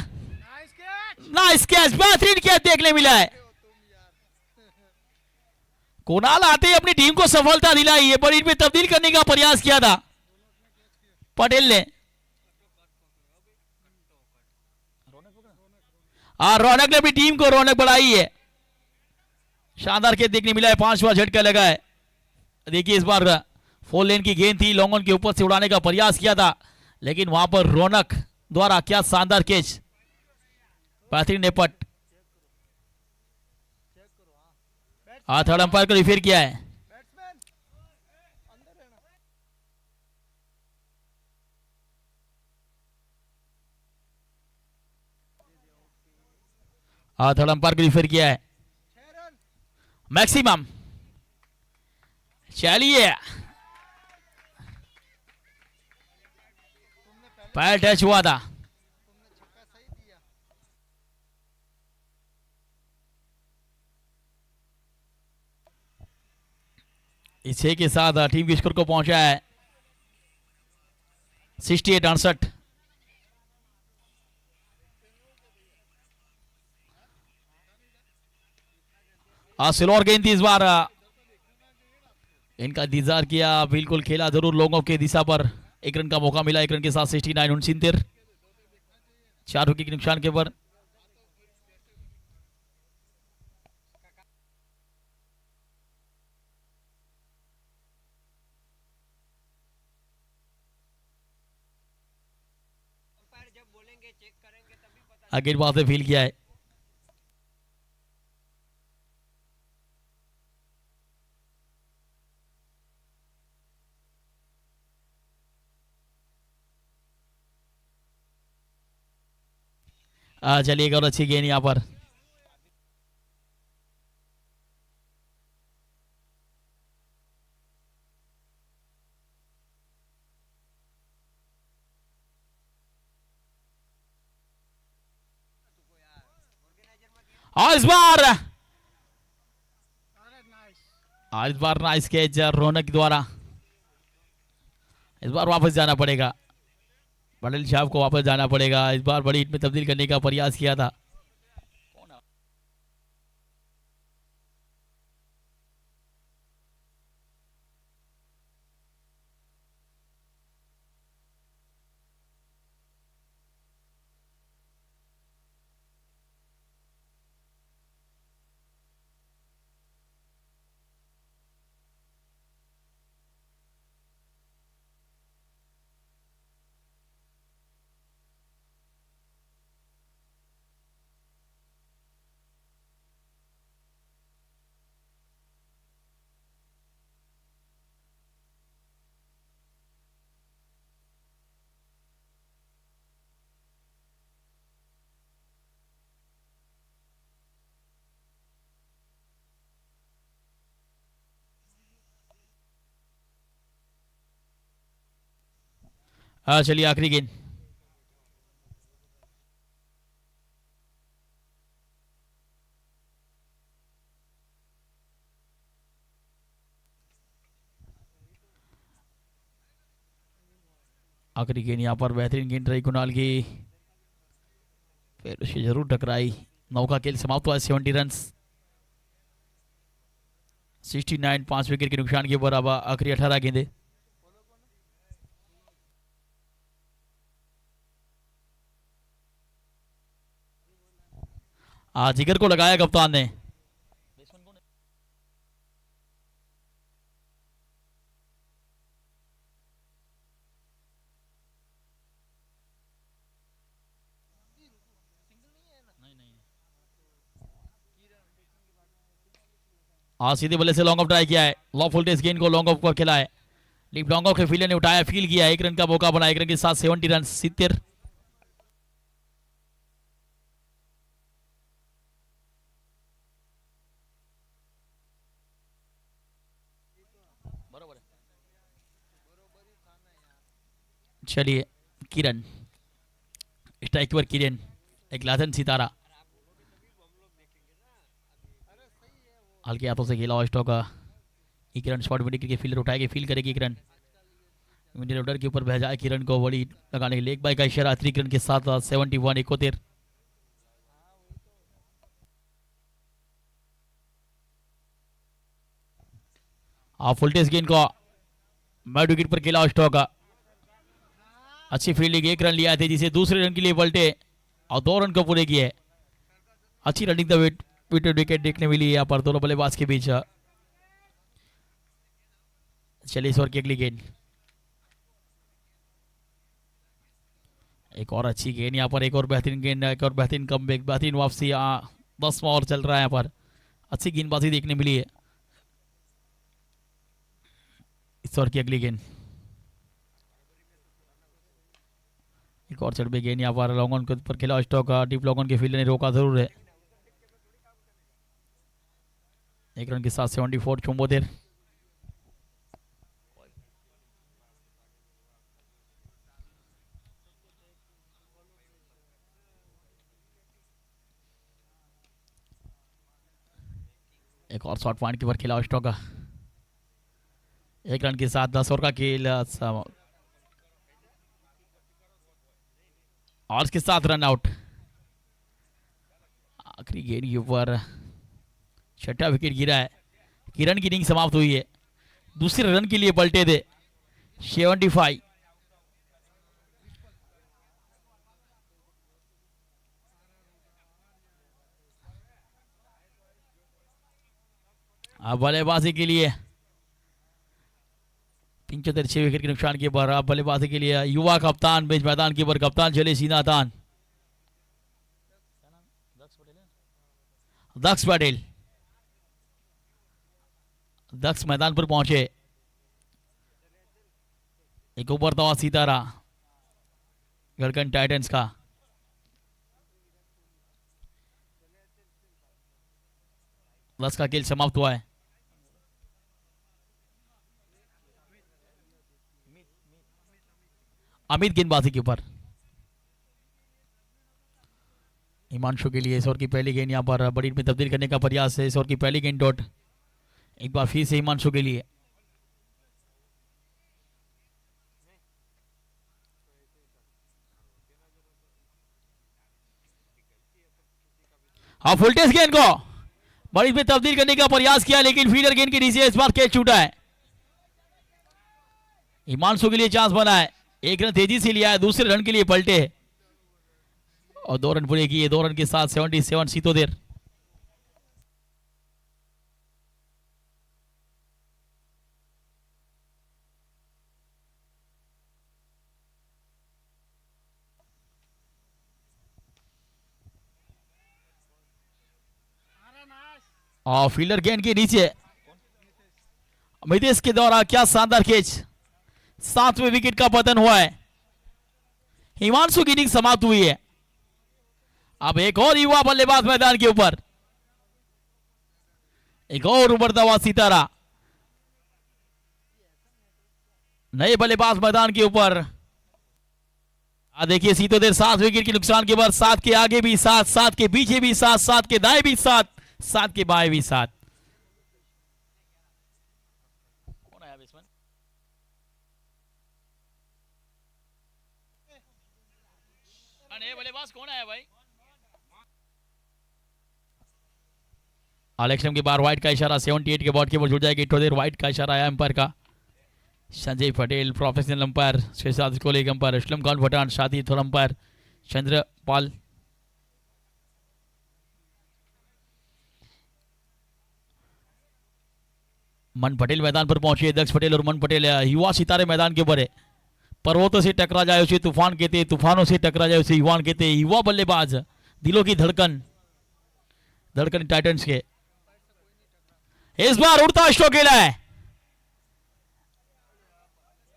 नाइस कैच, बेहतरीन कैच देखने मिला है। कुणाल आते ही अपनी टीम को सफलता दिलाई है, बड़ी में तब्दील करने का प्रयास किया था पटेल ने। रौनक ने अपनी टीम को रौनक बढ़ाई है, शानदार खेल देखने मिला है, 5वां झटका लगा है। देखिए इस बार 4 लेन की गेंद थी, लॉन्ग ऑन के ऊपर से उड़ाने का प्रयास किया था, लेकिन वहां पर रौनक द्वारा क्या शानदार कैच, बेहतरीन नेपट। थर्ड अंपायर को रिफेयर किया है। थर्ड अंपायर को रिफेयर किया है मैक्सिमम। चलिए पैर टच हुआ था, इस 6 के साथ टीम के स्कोर को पहुंचा है 68-68। सिल्वर गेंद इस बार इनका इंतजार किया, बिल्कुल खेला जरूर लोगों की दिशा पर, एक रन का मौका मिला, एक रन के साथ 69 69, 4 विकेट के नुकसान के ऊपर। आगे बात से फील किया है। चलिए और अच्छी गेंद यहाँ पर। और इस बार नाइस कैच रौनक द्वारा। इस बार वापस जाना पड़ेगा, पटेल साहब को वापस जाना पड़ेगा। इस बार बड़ी हिट में तब्दील करने का प्रयास किया था। चलिए आखिरी गेंद। आखिरी गेंद यहाँ पर बेहतरीन गेंद रही कुणाल की, फिर उसे जरूर टकराई। 9 का खेल समाप्त हुआ, 70 रन 69, 5 विकेट के नुकसान के ऊपर। अब आखिरी 18 गेंदे। जिगर को लगाया कप्तान ने। सीधे बल्ले से लॉन्ग ऑफ ट्राई किया है, लॉ फुलटेज गेंद को लॉन्ग ऑफ पर खेला है। लीप लॉन्ग ऑफ के फील्डर ने उठाया, फील किया, 1 रन का मौका बना, 1 रन के साथ 70 रन 70। चलिए किरण, स्ट्राइक पर किरण, एक लादन सितारा, हल्के हाथों से खेला स्टॉक का। किरण शॉट मिड के फील्डर उठाएगी, फील करेगी किरण, मिडिल ऑर्डर के ऊपर भेजा है किरण को बड़ी लगाने के लिए। एक बाई का इशारा किरण के साथ 71 71। फुलटेज गेंद को मिड विकेट पर खेला स्टॉक का, अच्छी फील्डिंग, 1 रन लिया थे जिसे दूसरे रन के लिए पलटे और 2 रन को पूरे किए। अच्छी रनिंग द विकेट देखने मिली यहाँ पर दोनों बल्लेबाज के बीच। चलिए इस ओवर की अगली गेंद, एक और अच्छी गेंद यहाँ पर, एक और बेहतरीन गेंद, एक और बेहतरीन कमबैक, बेहतरीन वापसी। 10वां ओवर चल रहा है यहाँ पर, अच्छी गेंदबाजी देखने मिली है। इस ओवर की अगली गेंद, एक और चढ़ पे गेंद यहाँ पर, लॉन्ग ऑन के ऊपर खेला स्टॉक, डीप लॉन्ग ऑन के फील्डर ने रोका जरूर है। 1 रन के साथ 74 74। एक और शॉट पॉइंट के ऊपर खेला स्टॉक का, 1 रन के साथ 10 ओवर का खेल और इसके साथ रन आउट। आखिरी गेंद के ऊपर 6ठा विकेट गिरा है, किरण की इनिंग समाप्त हुई है। दूसरे रन के लिए पलटे थे 75 अब बल्लेबाजी के लिए 75 विकेट के नुकसान के ऊपर अब बल्लेबाजी के लिए युवा कप्तान बीच मैदान के ऊपर कप्तान चले सीना तान दक्ष पटेल। दक्ष मैदान पर पहुंचे। एक उभरता हुआ सितारा गढ़कन टाइटंस का। दक्ष का खेल समाप्त हुआ है। अमित गेंदबाजी के ऊपर। हिमांशु के लिए इस ओवर की पहली गेंद यहां पर बड़ी में तब्दील करने का प्रयास है। इस ओवर की पहली गेंद डॉट एक बार फिर से हिमांशु के लिए। फुल टेस्ट गेंद को बड़ी में तब्दील करने का प्रयास किया लेकिन फील्डर गेंद के नीचे इस बार कैच छूटा है। हिमांशु के लिए चांस बना है। एक रन तेजी से लिया है। दूसरे रन के लिए पलटे और 2 रन पूरे किए। 2 रन के साथ 77 सीतोदेर। और फील्डर गेंद के नीचे मितेश के द्वारा क्या शानदार कैच। 7वें विकेट का पतन हुआ है। हिमांशु की इनिंग समाप्त हुई है। अब एक और युवा बल्लेबाज मैदान के ऊपर। एक और उभरता हुआ सितारा। नए बल्लेबाज मैदान के ऊपर। देखिए सीतोदेर 7 विकेट के नुकसान के बाद 7 के आगे भी 7, 7 के पीछे भी 7, 7 के दाएं भी 7, 7 के बाएं भी 7। कौन आया बैट्समैन? अरे बल्लेबाज कौन आया भाई? आलेक्शन के बार वाइट का इशारा 78 के बॉट के ऊपर जुड़ जाएगी। इटोदेर वाइट का इशारा आया अंपायर का। संजय पटेल प्रोफेशनल अंपायर, शेषाद कोलेग अंपायर, असलम खान भटान साथी थोर अंपायर चंद्रपाल। मन पटेल मैदान पर पहुंचे। दक्ष पटेल और मन पटेल युवा सितारे मैदान के ऊपर है। पर्वतों से टकरा जाए उसे तूफान कहते, तूफानों से टकरा जाए उसे युवान कहते। युवा बल्लेबाज दिलों की धड़कन, धड़कन टाइटंस के। इस बार उड़ता स्ट्रोक खेला है।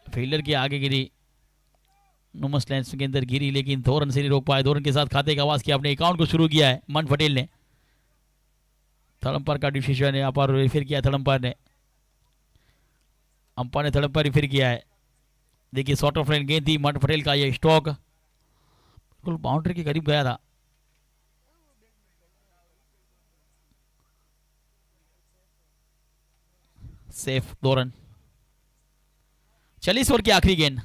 फील्डर के आगे गिरी, नुमस लेंस के अंदर गिरी लेकिन 2 रन से नहीं रोक पाए। 2 रन के साथ खाते का आवाज किया, अपने अकाउंट को शुरू किया है मन पटेल ने। थर्ड अंपायर का डिसीजन है यहाँ पर, रेफर किया थर्ड अंपायर ने। अंपायर ने थर्ड अंपायर रेफर किया है। देखिए शॉर्ट ऑफ लाइन गेंद थी। मन पटेल का ये स्ट्रोक बिल्कुल बाउंड्री के करीब गया था। Safe 2 run. 40 ओवर की आखिरी गेंद।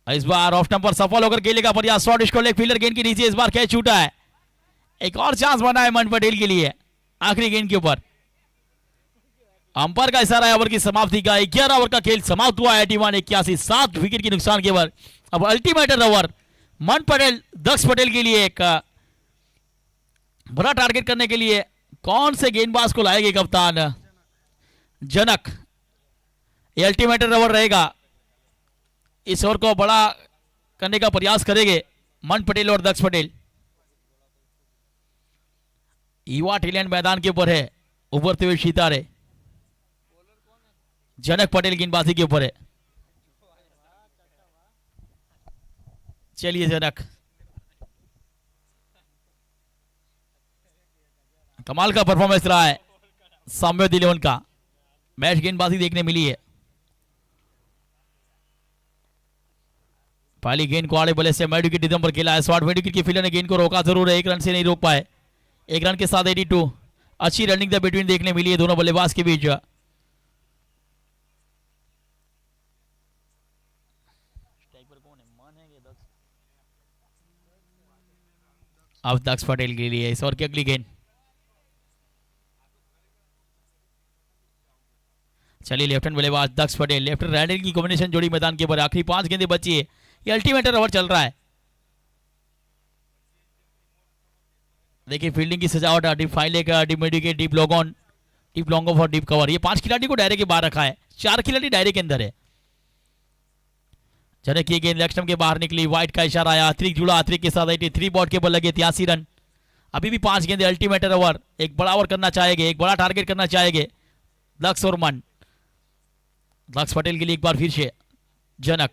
इस बार ऑफ स्टंप पर सफल होकर खेलने का प्रयास। शॉर्ट स्कोर लेग फील्डर गेंद के नीचे इस बार कैच छूटा है। एक और चांस बना है मन पटेल के लिए आखिरी गेंद के ऊपर। अंपायर का इशारा है ओवर की समाप्ति का। 11 ओवर का खेल समाप्त हुआ है। 81 7 विकेट के नुकसान के बाद अब अल्टीमेट ओवर मन पटेल दक्ष पटेल के लिए एक बड़ा टारगेट करने के लिए कौन से गेंदबाज को लाएंगे कप्तान जनक। ये अल्टीमेट ओवर रहेगा। इस ओवर को बड़ा करने का प्रयास करेंगे मन पटेल और दक्ष पटेल। युवा टैलेंट मैदान के ऊपर है। उभरते हुए सितारे जनक पटेल गेंदबाजी के ऊपर है। चलिए जनक, कमाल का परफॉर्मेंस रहा है साम्यवादी 11 का। मैच गेंदबाजी देखने मिली है। पहली गेंद को आड़े बल्ले से मैड विकेट रिदम पर खेला है। शॉर्ट विकेट की फील्डर ने गेंद को रोका जरूर है। 1 रन से नहीं रोक पाए। 1 रन के साथ 82। अच्छी रनिंग द बिटवीन देखने मिली है दोनों बल्लेबाज के बीच। अब दक्ष पटेल के लिए इस ओवर की अगली गेंद। चलिए लेफ्ट हैंड बल्लेबाज दक्ष पटेल लेफ्ट राइट हैंड की कॉम्बिनेशन जोड़ी मैदान के ऊपर। आखिरी 5 गेंदें बची है। ये अल्टीमेट ओवर चल रहा है। देखिए फील्डिंग की सजावट, डीप फाइले का, डीप मिडी के, deep log on, deep long off और डीप कवर। ये 5 खिलाड़ी को दायरे के बाहर रखा है, 4 खिलाड़ी दायरे के अंदर है। जनक की गेंद लेग स्टंप के बाहर निकली, वाइट का इशारा आया, अतिरिक्त जुड़ा, अतिरिक्त के साथ 83 बॉट के बल लगे 83 रन। अभी भी 5 गेंदे, अल्टीमेट ओवर, एक बड़ा ओवर करना चाहेंगे, एक बड़ा टारगेट करना चाहेंगे दक्ष और मन। दक्ष पटेल के लिए एक बार फिर से जनक,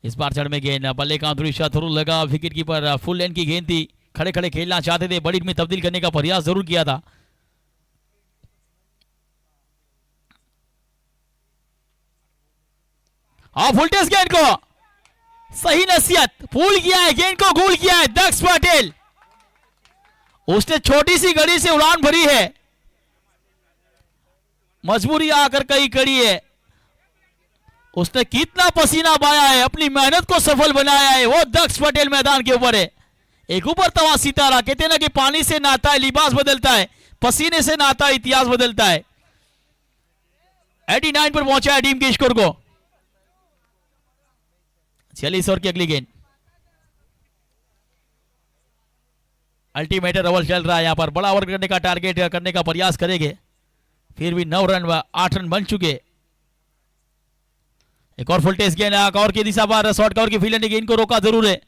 इस बार चढ़ में गेंद, बल्ले का अंतरिक्ष थ्रू लगा, विकेट कीपर, फुल लेन की गेंद थी, खड़े खड़े खेलना चाहते थे, बड़ी में तब्दील करने का प्रयास जरूर किया था। फुल टेस्ट गेंद को सही नसीहत, फूल किया है गेंद को, गोल किया है दक्ष पटेल। उसने छोटी सी घड़ी से उड़ान भरी है, मजबूरी आकर कहीं कड़ी है। उसने कितना पसीना बहाया है, अपनी मेहनत को सफल बनाया है, वो दक्ष पटेल मैदान के ऊपर है। एक ऊपर तवा सितारा, कहते ना कि पानी से नहाता है लिबास बदलता है, पसीने से नहाता है इतिहास बदलता है। 89 पर पहुंचा है टीम के स्कोर को। 46 ओवर की अगली गेंद, अल्टीमेट ओवर चल रहा है, यहां पर बड़ा ओवर करने का टारगेट करने का प्रयास करेंगे, फिर भी 9 रन 8 रन बन चुके। एक और फुल टेस्ट गेंद, कवर की दिशा पर शॉर्ट कवर की फील्डर ने गेंद को रोका जरूर है,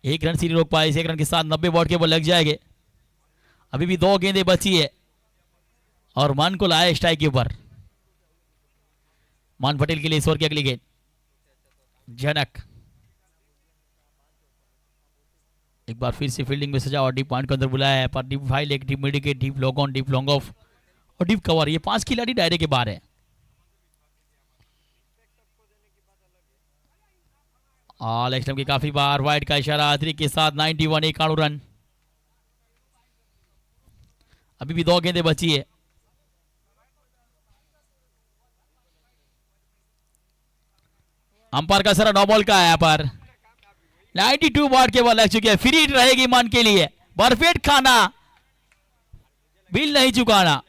1 रन से नहीं रोक पाए, इस 1 रन के साथ 90 बॉट के बॉल लग जाएंगे। अभी भी 2 गेंदें बची है और मान को लाया स्ट्राइक के ऊपर। मान पटेल के लिए इस ओवर की अगली गेंद, जनक एक बार फिर से फील्डिंग में सजा और डीप पॉइंट के अंदर बुलाया है, पर डीप फाइल, एक डीप मिड के, deep log on, deep long off और डीप कवर। ये 5 खिलाड़ी दायरे के बाहर है। लेग स्टंप की काफी बार, वाइड का इशारा, अतिरिक्त के साथ 91 91 रन। अभी भी 2 गेंदें बची है। अंपायर का सरा 9 बॉल का है, यहाँ पर 92 बॉट के बॉल लग चुके हैं, फ्री रहेगी मन के लिए, बर्फेट खाना, बिल नहीं चुकाना,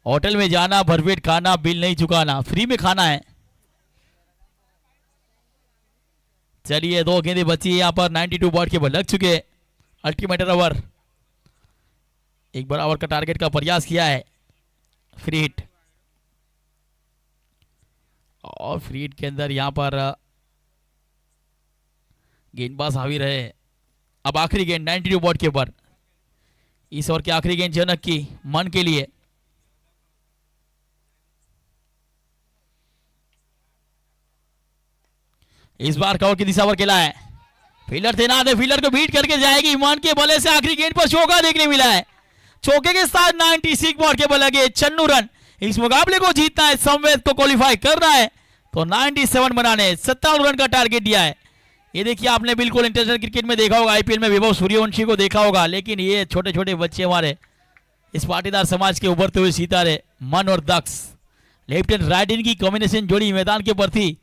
होटल में जाना, भरपेट खाना, बिल नहीं चुकाना, फ्री में खाना है। चलिए 2 गेंदें बची है यहाँ पर, 92 बॉट के बॉल लग चुके हैं। अल्टीमेट ओवर, एक बड़ा ओवर का टारगेट का प्रयास किया है, फ्री हिट, और फ्री हिट के अंदर यहां पर गेंदबाज हावी रहे। अब आखिरी गेंद 92 बॉट के ऊपर, इस ओवर की आखिरी गेंद जनक की मन के लिए। इस बार कवर की दिशा पर खेला है, फील्डर तैनात है, फील्डर को बीट करके जाएगी, मान के बल्ले से आखिरी गेंद पर चौका देखने मिला है, चौके के साथ 96 बॉट के बल लगे 96 रन। इस मुकाबले को जीतना है, संवेद को क्वालिफाई करना है, तो 97 बनाने, 57 रन का टारगेट दिया है। ये देखिए आपने बिल्कुल इंटरनेशनल क्रिकेट में देखा होगा, आईपीएल में विभव सूर्यवंशी को देखा होगा, लेकिन ये छोटे छोटे बच्चे हमारे इस पाटीदार समाज के उभरते हुए सितारे मन और दक्ष, लेफ्ट एंड राइट हैंड की कॉम्बिनेशन जोड़ी मैदान के ऊपर थी,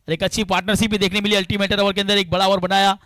एक अच्छी पार्टनरशिप भी देखने मिली। अल्टीमेट ओवर के अंदर एक बड़ा ओवर बनाया,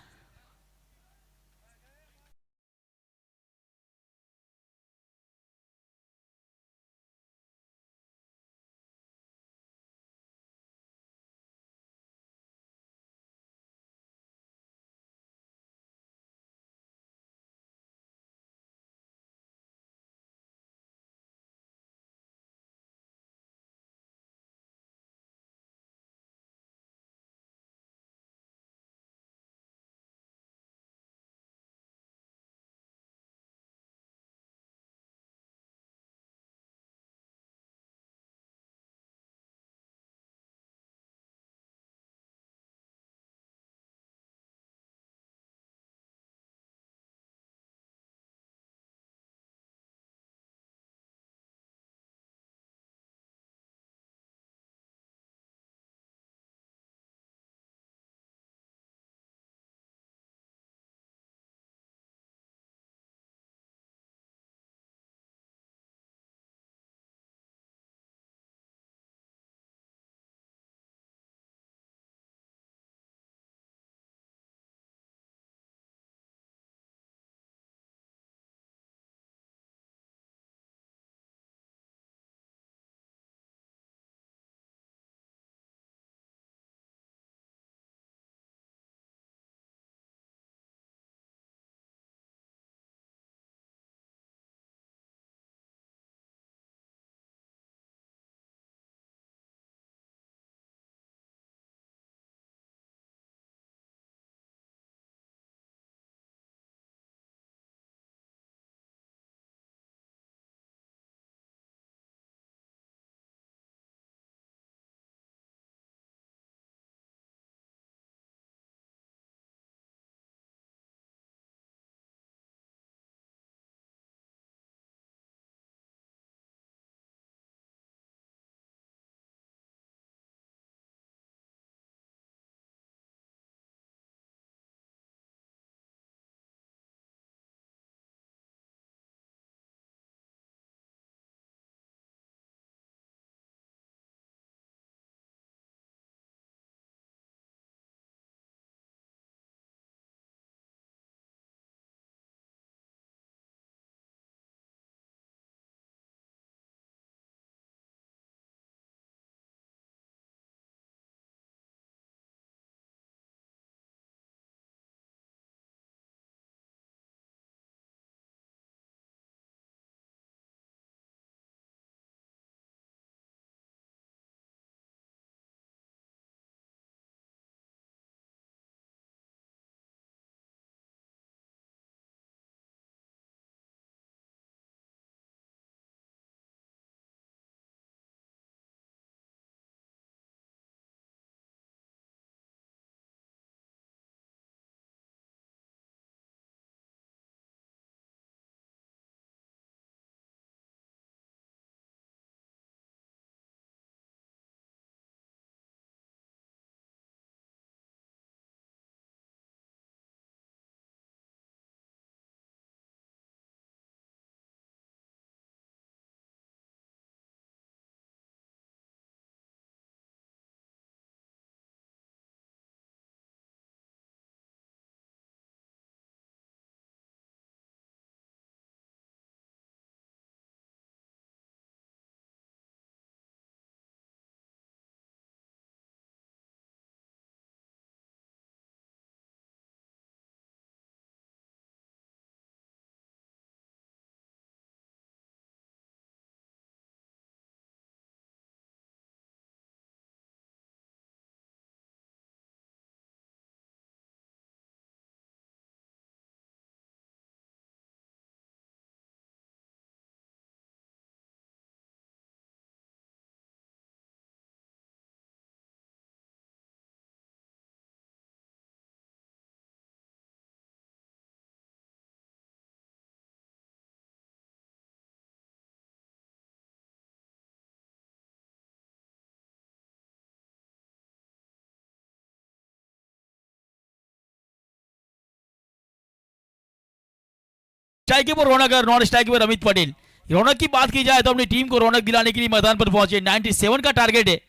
स्ट्राइक कीपर रौनक और non strike keeper Amit Patel. Raunak की बात की जाए तो अपनी टीम को रौनक दिलाने के लिए मैदान पर पहुंचे। 97 का टारगेट है,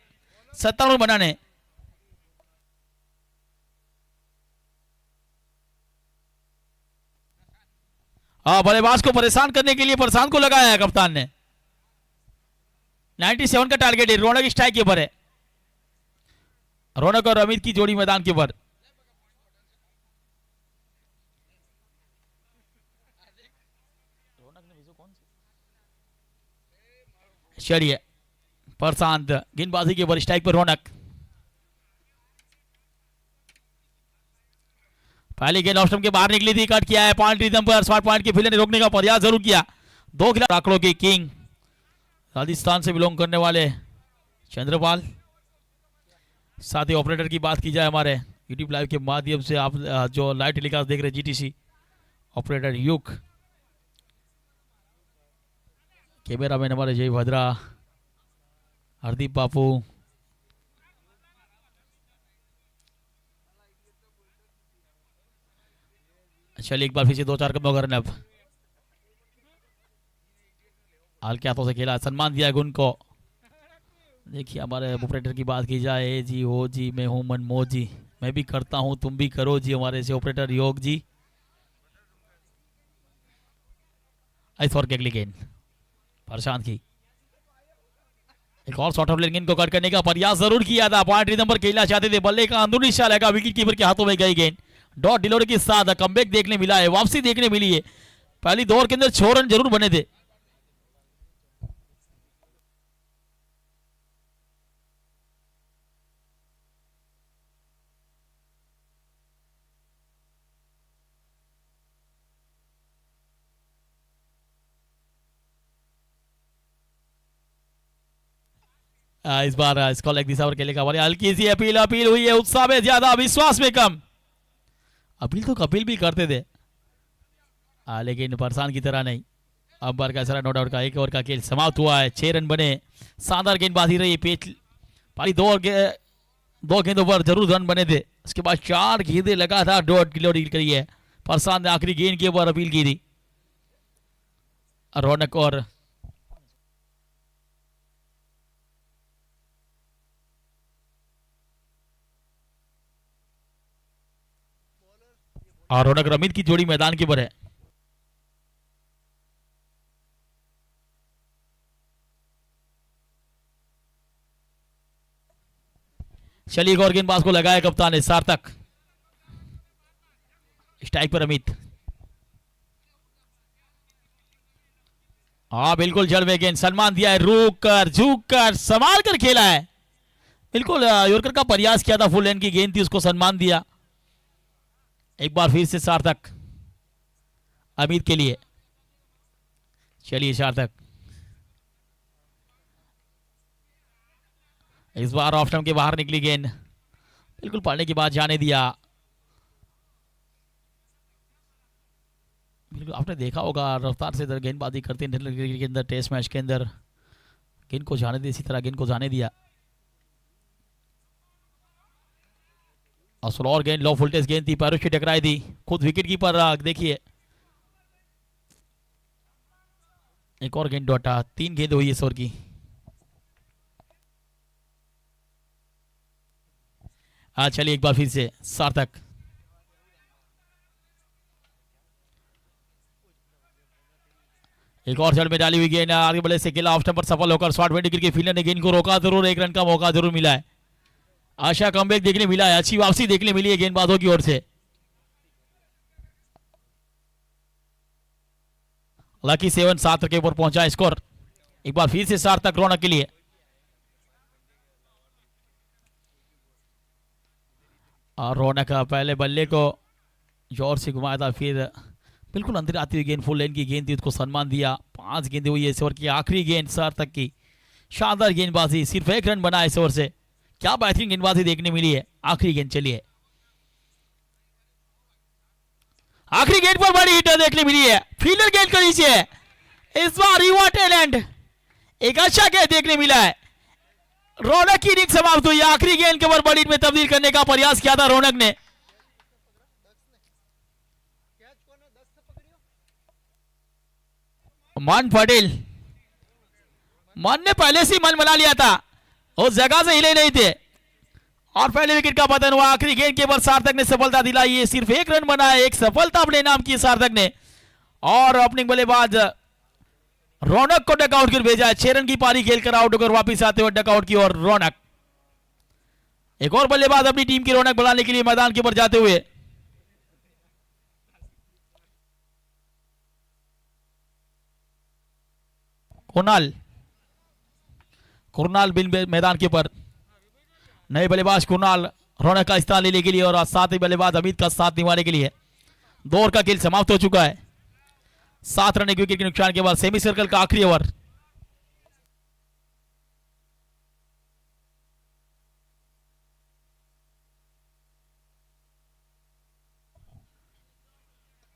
57 रन बनाने। हाँ, बल्लेबाज को परेशान करने के लिए प्रशांत को लगाया है कप्तान ने। 97 का टारगेट है, रौनक स्ट्राइक कीपर है। रौनक और अमित की जोड़ी मैदान के ऊपर। चलिए, प्रशांत गेंदबाजी के ऊपर, स्ट्राइक पर रौनक। पहली गेंद ऑफ स्टंप के बाहर निकली थी, कट किया है पॉइंट रिदम पर। शॉर्ट पॉइंट के फील्डर ने रोकने का प्रयास जरूर किया। 2 खिलाड़ी आंकड़ों के किंग, राजस्थान से बिलोंग करने वाले चंद्रपाल। साथ ही ऑपरेटर की बात की जाए हमारे यूट्यूब लाइव के माध्यम से, आप जो लाइव टेलीकास्ट देख रहे हैं जीटीसी, ऑपरेटर युग, कैमरा मैन हमारे जय भद्रा, हरदीप बापू, चलिए एक बार फिर से 2-4 कदमों का रन। अब हल्के हाथों से खेला, सम्मान दिया गुण को। देखिए हमारे ऑपरेटर की बात की जाए, ए जी हो जी, मैं हूं मनमोह जी, मैं भी करता हूं तुम भी करो जी, हमारे से ऑपरेटर योग जी। इस ओवर की अगली गेंद प्रशांत की, एक और शॉर्ट ऑफ लेन गेंद को कट करने का प्रयास जरूर किया था। पॉइंट रिदम पर खेलना चाहते थे, बल्ले का अंदरूनी हिस्सा लगा, विकेट कीपर के हाथों में गई गेंद। डॉट डिलीवरी के साथ कमबैक देखने मिला है, वापसी देखने मिली है। पहली 2 ओवर के अंदर 6 रन जरूर बने थे। इस बार इसको लेग दिशा पर खेलेगा वाले, हल्की सी अपील हुई है। उत्साह में ज्यादा, विश्वास में कम। अपील तो कपिल भी करते थे, लेकिन प्रशांत की तरह नहीं। अब बार का सारा नो डाउट का 1 ओवर का खेल समाप्त हुआ है। 6 रन बने, शानदार गेंदबाजी रही। पारी 2 गेंदों पर जरूर रन बने थे। उसके बाद 4 गेंदें लगातार डॉट डिलीवरी करी है। प्रशांत ने आखिरी गेंद के ऊपर अपील की थी। रौनक और रौनक रमीत की जोड़ी मैदान के ऊपर है। चलिए एक और गेंदबाज को लगाया कप्तान ने, सार्थक। स्ट्राइक पर अमित। हाँ बिल्कुल, जड़ में गेंद, सम्मान दिया है, रुक कर झुक कर संभाल कर खेला है। बिल्कुल यॉर्कर का प्रयास किया था, फुल लेन की गेंद थी, उसको सम्मान दिया। एक बार फिर से सार्थक अमित के लिए। चलिए सार्थक, इस बार ऑफ स्टंप के बाहर निकली गेंद, बिल्कुल पड़ने के बाद जाने दिया। बिल्कुल आपने देखा होगा रफ्तार से गेंदबाजी करते हैं के अंदर, टेस्ट मैच के अंदर गेंद को जाने दिया, इसी तरह गेंद को जाने दिया। और स्लोअर गेंद, लो वोल्टेज गेंद थी, पैरों से टकराई थी, खुद विकेट कीपर देखिए। एक और गेंद डॉटा, 3 गेंद हुई इस ओवर की। चलिए एक बार फिर से सार्थक। एक और जड़ में डाली हुई गेंद, आगे बल्ले से खेला, ऑफ स्टंप पर सफल होकर शॉर्ट विकेट के फील्डर ने गेंद को रोका जरूर। 1 रन का मौका जरूर मिला है। आशा कमबैक देखने मिला है, अच्छी वापसी देखने मिली है गेंदबाजों की ओर से। लकी 7 7 के ऊपर पहुंचा स्कोर। एक बार फिर से सार्थक रौनक के लिए। और रौनक पहले बल्ले को जोर से घुमाया था, फिर बिल्कुल अंदर आती हुई गेंद, फुल लेन की गेंद थी, उसको सम्मान दिया। 5 गेंदें हुई है इस ओवर की, आखिरी गेंद सार्थक की। शानदार गेंदबाजी, सिर्फ 1 रन बना इस ओवर से। क्या बेहतरीन गेंदबाजी देखने मिली है। आखिरी गेंद, चलिए आखिरी गेंद पर बड़ी हिट देखने मिली है, फील्डर गेंद के नीचे है। इस बार युवा टैलेंट, एक अच्छा गेंद देखने मिला है। रौनक की इनिंग समाप्त हुई। आखिरी गेंद के ऊपर बड़ी हिट में तब्दील करने का प्रयास किया था रौनक ने। मन पटेल, मन ने पहले से मन बना लिया था, उस जगह से हिले नहीं थे और पहले विकेट का पतन हुआ। आखिरी गेंद के बाद सार्थक ने सफलता दिलाई है, सिर्फ एक रन बना है, एक सफलता अपने नाम की सार्थक ने और ओपनिंग बल्लेबाज रौनक को डकआउट कर भेजा है। 6 रन की पारी खेलकर आउट होकर वापस आते हुए डकआउट की और रौनक, एक और बल्लेबाज अपनी टीम की रौनक बढ़ाने के लिए मैदान के ऊपर जाते हुए। कुरनाल बिन मैदान के ऊपर, नए बल्लेबाज कुरनाल रौनक का स्थान लेने के लिए और साथ ही बल्लेबाज अमित का साथ निभाने के लिए। 2 ओवर का खेल समाप्त हो चुका है। 7 रन एक विकेट के नुकसान के बाद सेमी सर्कल का आखिरी ओवर।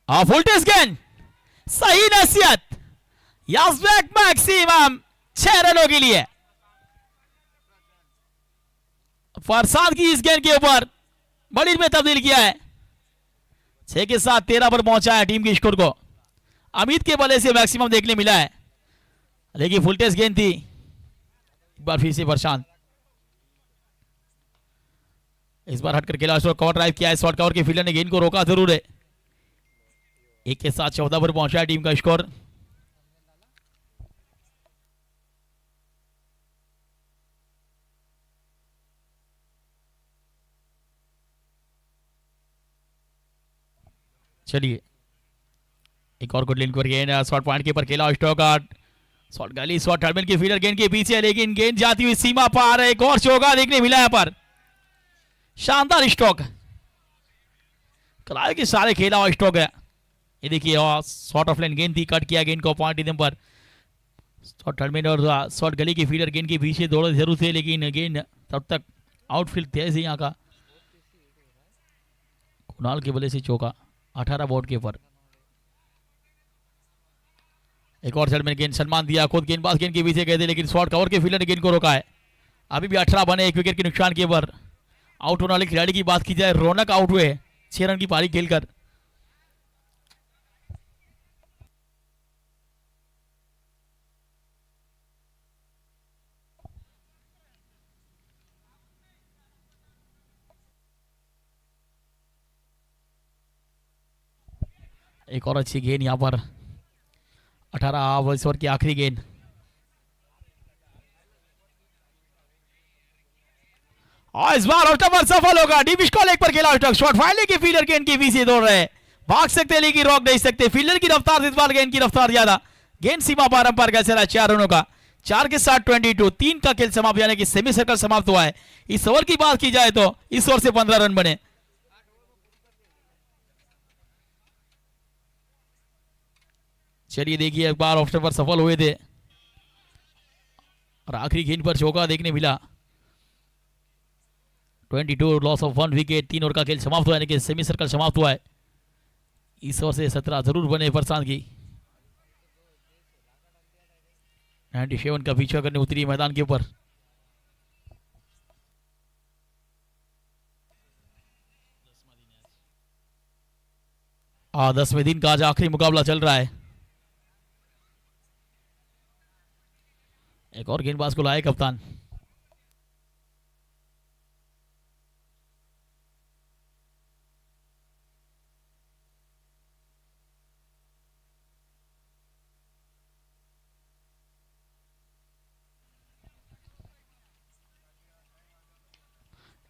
फुल टेस्ट गेंद, सही नसीहत, यास्बेक मैक्सिमम 6 रनों के लिए। फरसाद की इस गेंद के ऊपर बड़ी में तब्दील किया है, 6 के साथ 13 पर पहुंचा है टीम के स्कोर को। अमित के बल्ले से मैक्सिमम देखने मिला है, लेकिन फुल टेस्ट गेंद थी। एक बार फिर से प्रशांत, इस बार हटकर खेला, कवर ड्राइव किया है, शॉर्ट कवर के फील्डर ने गेंद को रोका जरूर है। 1 के साथ 14 पर पहुंचा है टीम का स्कोर। चलिए एक और गुड लेन पर गेंद, शॉर्ट पॉइंट के ऊपर खेला स्टोगार्ड, शॉर्ट गली, शॉर्ट टर्मिनल की फील्डर गेंद के पीछे, लेकिन गेंद जाती हुई सीमा पार। एक और चौका देखने मिला है पर, शानदार स्ट्रोक, कराए के सारे खेला हुआ स्ट्रोक है। ये देखिए शॉर्ट ऑफ लाइन गेंद थी, कट किया गेंद को पॉइंट इधम पर। शॉर्ट टर्मिनल और शॉर्ट गली की फील्डर गेंद के पीछे दौड़े जरूर थे, लेकिन गेंद तब तक आउटफील्ड तेज है यहाँ का। कुणाल के बल्ले से चौका 18 बोर्ड के ऊपर। एक और शॉट में गेंद सलमान दिया, खुद गेंदबाज गेंद के पीछे गए थे, लेकिन शॉर्ट कवर के फील्डर ने गेंद को रोका है। अभी भी 18 बने, 1 विकेट के नुकसान के ऊपर। आउट होने वाले खिलाड़ी की बात की जाए, रौनक आउट हुए 6 रन की पारी खेलकर। एक और अच्छी गेंद यहाँ पर, 18 ओवर की आखिरी गेंद। और इस बार ऑस्टोपर सफल होगा, डीप स्कॉल एक पर खेला स्टॉक, शॉट फाइले के फील्डर गेंद के पीछे दौड़ रहे हैं, भाग सकते हैं लेकिन रोक नहीं सकते। फील्डर की रफ्तार, इस बार गेंद की रफ्तार ज्यादा, गेंद सीमा पार अंपायर का चला 4 रनों का। 4 के साथ 22, 3 का खेल समाप्त, यानी कि सेमी सर्कल समाप्त हुआ है। इस ओवर की बात की जाए तो इस ओवर से 15 रन बने। चलिए देखिए, एक बार ऑप्शन पर सफल हुए थे और आखिरी गेंद पर चौका देखने मिला। 22 लॉस ऑफ 1 विकेट, 3 ओवर का खेल समाप्त हुआ, यानी कि सेमी सर्कल समाप्त हुआ है। इस ओवर से 17 जरूर बने प्रशांत की। 97 का पीछा करने उतरी मैदान के ऊपर। आज 10वें दिन का आज आखिरी मुकाबला चल रहा है। एक और गेंदबाज को लाए कप्तान।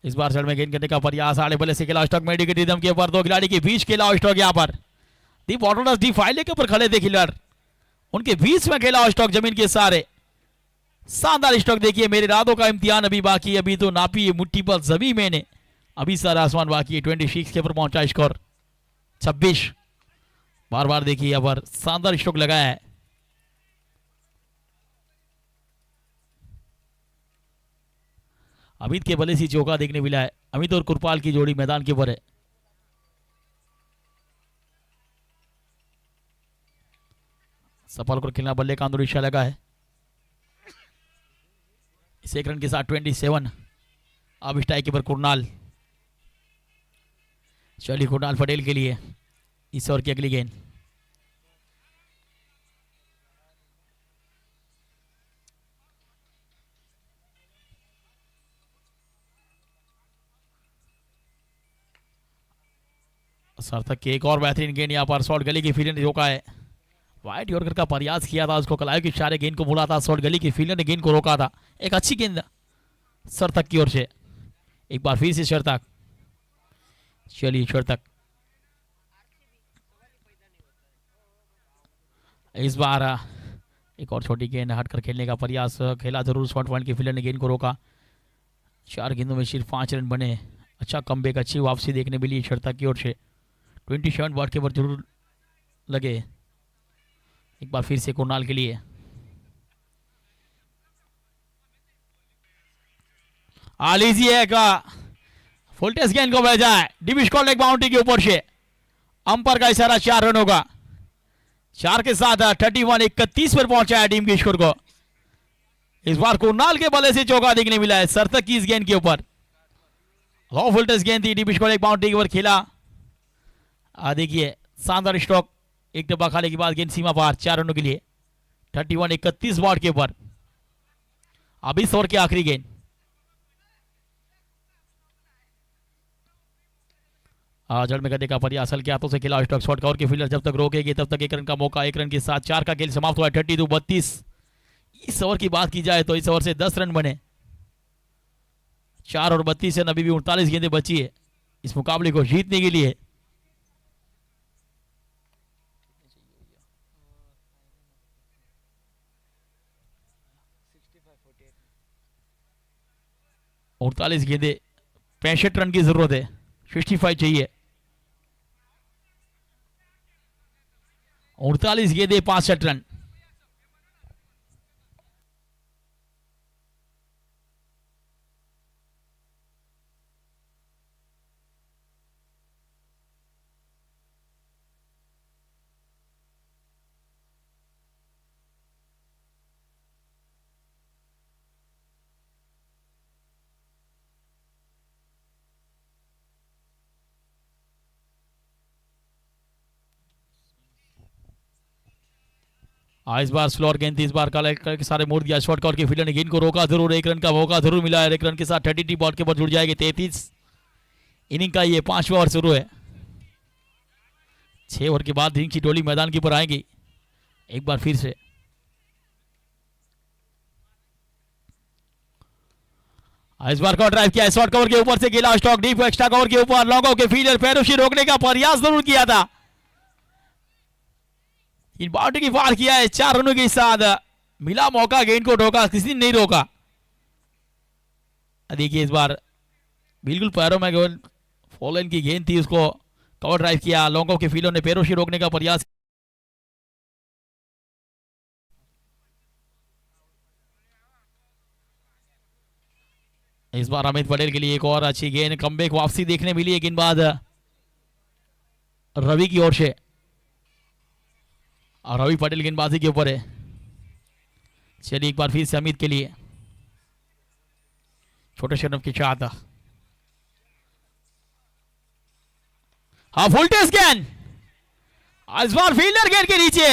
इस बार शर्ट में गेंद करने का प्रयास, आड़े बल्ले से खेला स्टॉक, मेडिकेट रिदम के ऊपर 2 खिलाड़ी के बीच खेला स्टॉक। यहाँ पर दी बॉटल डी फाइले के ऊपर खड़े थे खिलाड़ी, उनके बीच में खेला स्टॉक जमीन के सारे। शानदार स्ट्रोक देखिए, मेरे इरादों का इम्तिहान अभी बाकी, अभी तो नापी है मुट्ठी पर जमी मैंने, अभी सारा आसमान बाकी है। 26 के ऊपर पहुंचा स्कोर 26। बार बार देखिए यहाँ पर शानदार स्ट्रोक लगाया है। अमित के बल्ले से चौका देखने मिला है। अमित और कुरपाल की जोड़ी मैदान के ऊपर है। सफल को खेलना बल्ले का अंदर इशारा लगा है। इस 1 रन के साथ 27। अब स्ट्राइक के ऊपर कुरनाल, चलिए कुरनाल पटेल के लिए इस ओवर की अगली गेंद। सार्थक की एक और बेहतरीन गेंद यहाँ पर शॉर्ट गली की फील्डर ने रोका है। वाइड यॉर्कर का प्रयास किया था, उसको कलाई के इशारे गेंद को मुड़ा था, शॉर्ट गली की फील्डर ने गेंद को रोका था। एक अच्छी गेंद सार्थक की ओर से। एक बार फिर से सार्थक, चलिए सार्थक इस बार एक और छोटी गेंद हटकर खेलने का प्रयास खेला जरूर, शॉर्ट पॉइंट की फील्डर ने गेंद को रोका। 4 गेंदों में सिर्फ 5 रन बने। अच्छा कमबैक, अच्छी वापसी देखने मिली सार्थक की ओर से। 27 बॉल के ऊपर जरूर लगे। एक बार फिर से कुरनाल के लिए लीजिए का फुल टेस्ट गेंद को भेजा है डीप स्कॉट लेग बाउंड्री के ऊपर से। अंपायर का इशारा 4 रन होगा। 4 के साथ 31-31 पर पहुंचा है टीम के स्कोर को। इस बार कुरनाल के बल्ले से चौका देखने मिला है सार्थक की इस गेंद के ऊपर। लॉ फुल टेस्ट गेंद थी, डीप स्कॉट लेग बाउंड्री के ऊपर खेला। देखिए शानदार स्ट्रोक, एक डब्बा खाने के बाद गेंद सीमा पार 4 रनों के लिए। 31-31 बॉल के ऊपर। अब इस ओवर की आखिरी गेंद। जड़ में करने का प्रयास हल्के हाथों से खेला स्ट्रोक, शॉट कवर के फील्डर जब तक रोकेगी तब तक 1 रन का मौका। 1 रन के साथ 4 का खेल समाप्त हुआ है। 32-32। इस ओवर की बात की जाए तो इस ओवर से 10 रन बने। 4 और 32 रन, अभी भी 39 गेंदें बची है इस मुकाबले को जीतने के लिए। उनतालीस गेंदे, 65 रन की जरूरत है। 65 चाहिए। 38 गेंदे, 65 रन। इस बार स्लोअर गेंद थी, इस बार काले के सारे मोड़ दिया। शॉर्ट कवर के फील्डर ने गेंद को रोका जरूर। 1 रन का मौका जरूर मिला है। 1 रन के साथ 32 बॉल के ऊपर जुड़ जाएगी। 33 इनिंग का ये 5वां ओवर शुरू है। 6 ओवर के बाद रिंग की टोली मैदान के ऊपर आएगी। एक बार फिर से इस बार का ड्राइव किया है, शॉर्ट कवर के ऊपर से खेला स्टॉक डीप एक्स्ट्रा कवर के ऊपर। लॉन्गों के फील्डर पैरों से रोकने का प्रयास जरूर किया था। इन बाउंड्री की पार किया है। 4 रनों के साथ मिला मौका, गेंद को रोका, किसी ने नहीं रोका। देखिए इस बार बिल्कुल पैरों में फॉलन की गेंद थी, उसको कवर ड्राइव किया। लॉन्गों के फील्डर ने पैरों से रोकने का प्रयास। इस बार अमित पटेल के लिए एक और अच्छी गेंद, कमबैक वापसी देखने मिली है गेंदबाज रवि की ओर से। और रवि पटेल गेंदबाजी के ऊपर है। चलिए एक बार फिर से अमित के लिए छोटे शर्म की चाहता। फुल टेस्ट गेंद। इस बार फील्डर गेंद के नीचे,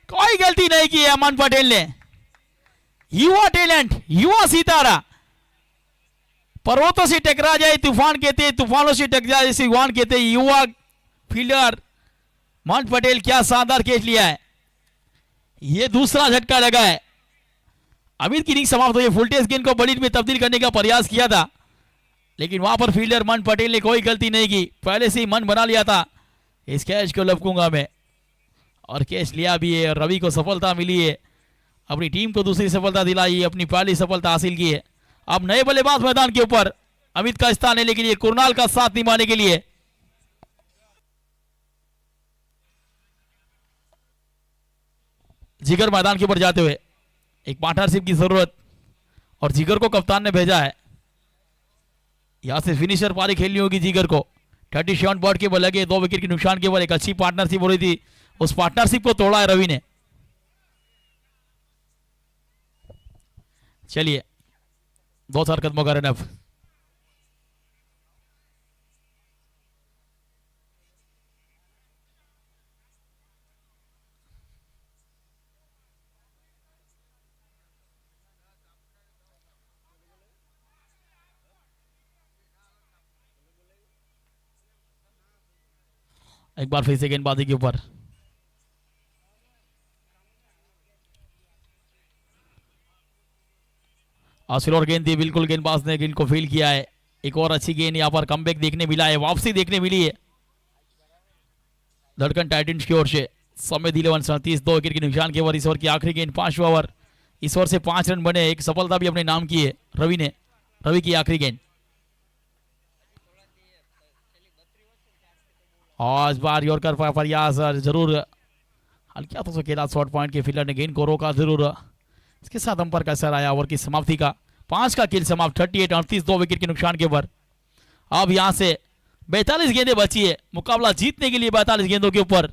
कोई गलती नहीं की है अमन पटेल ने। युवा टैलेंट, युवा सितारा। पर्वतों से टकरा जाए तूफान कहते, तूफानों से टकरा जाए सिवान कहते। युवा फील्डर मन पटेल क्या शानदार कैच लिया है। ये दूसरा झटका लगा है। अमित की इनिंग समाप्त हुई। फुल टेस्ट गेंद को बड़ी में तब्दील करने का प्रयास किया था, लेकिन वहां पर फील्डर मन पटेल ने कोई गलती नहीं की। पहले से ही मन बना लिया था इस कैच को लपकूंगा मैं, और कैच लिया भी है। रवि को सफलता मिली है, अपनी टीम को दूसरी सफलता दिलाई, अपनी पहली सफलता हासिल की है। अब नए बल्लेबाज मैदान के ऊपर अमित का स्थान लेने के लिए, कुरनाल का साथ निभाने के लिए। जिगर मैदान के ऊपर जाते हुए, एक पार्टनरशिप की जरूरत, और जिगर को कप्तान ने भेजा है। यहां से फिनिशर पारी खेलनी होगी जिगर को। 37 बॉल के बल लगे, 2 विकेट के नुकसान के बाद एक अच्छी पार्टनरशिप हो रही थी, उस पार्टनरशिप को तोड़ा है रवि ने। चलिए 2 कदमों का रन अप। एक बार फिर से गेंदबाजी के ऊपर स्लोअर गेंद दी, बिल्कुल गेंदबाज ने गेंद को फील किया है। एक और अच्छी गेंद यहाँ पर कमबैक देखने मिला है, वापसी देखने मिली है धड़कन टाइटंस की ओर से। समय दिले 37 2 विकेट के नुकसान के ओवर। इस ओवर की आखिरी गेंद, 5वां ओवर। इस ओवर से 5 रन बने, एक सफलता भी अपने नाम की है रवि की आखिरी गेंद। और इस बार यॉर्कर पर प्रयास जरूर हल्का तो अकेला शॉर्ट पॉइंट के फील्डर ने गेंद को रोका जरूर। इसके साथ अंपायर का असर आया ओवर की समाप्ति का। 5 का खेल समाप्त, 38 2 विकेट के नुकसान के ऊपर। अब यहां से 42 गेंदें बची है, मुकाबला जीतने के लिए 42 गेंदों के ऊपर।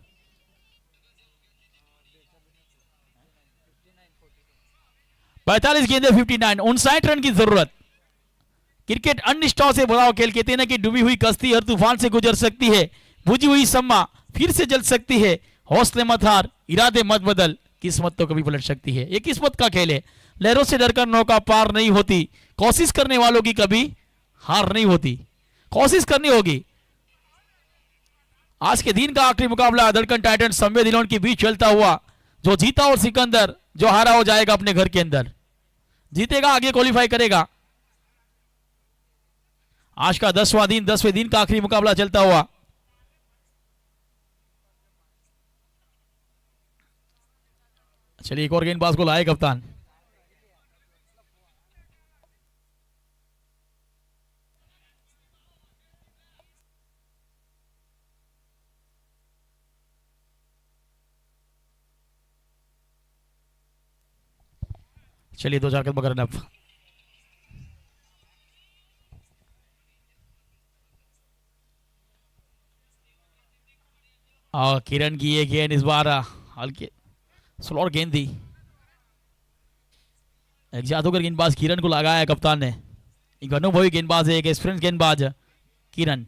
45 गेंदें 59, 59 रन की जरूरत। क्रिकेट अनिष्टाओं से भरा खेल, कहते हैं ना कि डूबी हुई कश्ती हर तूफान से गुजर सकती है, बुझी हुई सम्मा फिर से जल सकती है। हौसले मत हार, इरादे मत बदल, किस्मत तो कभी पलट सकती है। ये किस्मत का खेल है, लहरों से डरकर नौका पार नहीं होती, कोशिश करने वालों की कभी हार नहीं होती, कोशिश करनी होगी। आज के दिन का आखिरी मुकाबला धड़कन टाइटंस संवेदनों के बीच चलता हुआ। जो जीता और सिकंदर, जो हारा हो जाएगा अपने घर के अंदर। जीतेगा आगे क्वालिफाई करेगा। आज का 10वें दिन का आखिरी मुकाबला चलता हुआ। चलिए एक और गेंदबाज को लाए कप्तान। चलिए 2 4 कदम कर रन। और किरण की ये गेंद इस बार हल्के स्लोअर गेंद दी। एक जादूगर गेंदबाज किरण को लगाया है कप्तान ने। एक अनुभवी गेंदबाज है, एक एक्सपीरियंस गेंदबाज किरण।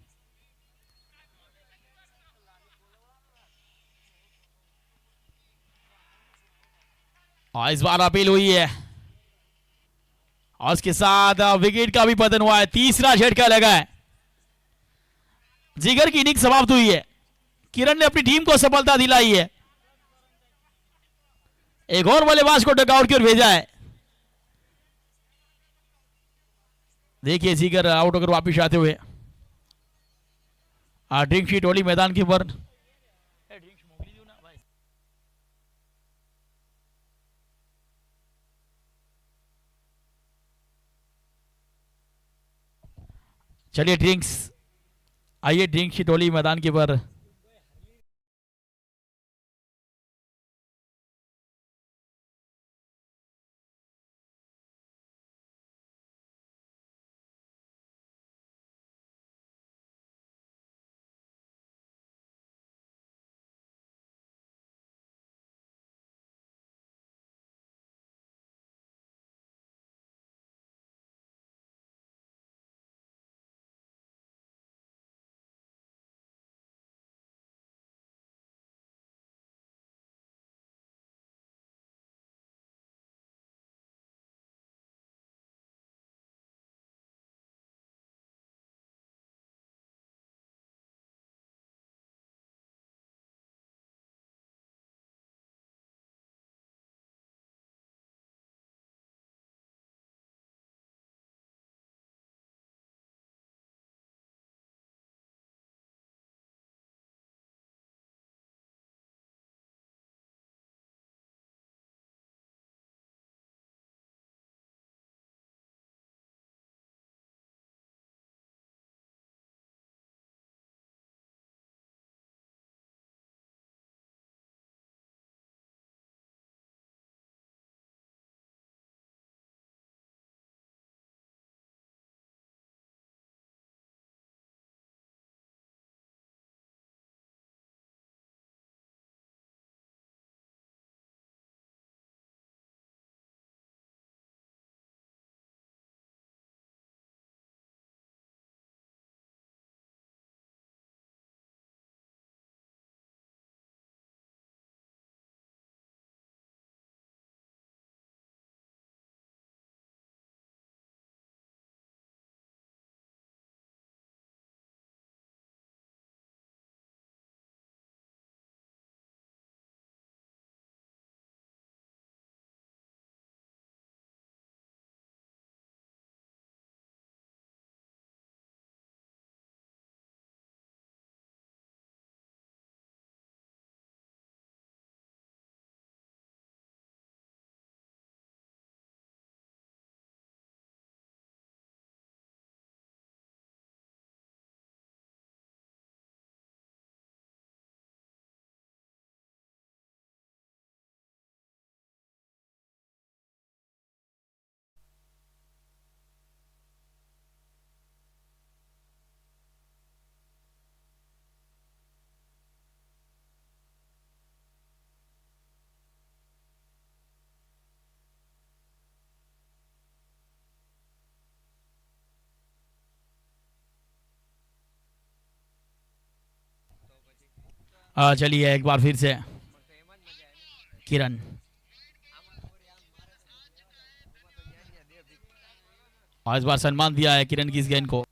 और इस बार अपील हुई है और उसके साथ विकेट का भी पतन हुआ है। तीसरा झटका लगा है, जिगर की इनिंग समाप्त हुई है। किरण ने अपनी टीम को सफलता दिलाई है। एक और बल्लेबाज को डकआउट की ओर भेजा है। देखिए जिगर आउट होकर वापिस आते हुए। ड्रिंक शीट ओली मैदान के ऊपर। चलिए ड्रिंक्स आइए, ड्रिंक शीट ओली मैदान के ऊपर। चलिए एक बार फिर से किरण, और इस बार सम्मान दिया है किरण की इस गेंद को।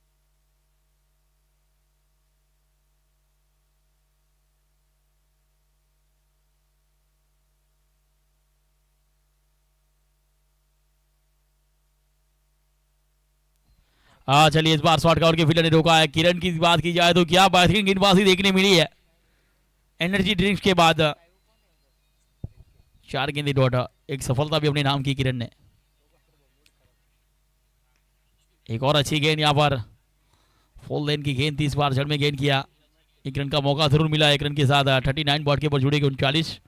चलिए इस बार शॉर्ट कवर के फील्डर ने रोका है। किरण की बात की जाए तो क्या बेहतरीन गेंदबाजी देखने मिली है एनर्जी ड्रिंक्स के बाद। 4 गेंदे डॉट, एक सफलता भी अपने नाम की किरण ने। एक और अच्छी गेंद यहाँ पर फुल लेन की गेंद थी, इस बार जड़ में गेंद किया। 1 रन का मौका जरूर मिला 1 रन के साथ। 39 बॉट के ऊपर जुड़ेगी 39।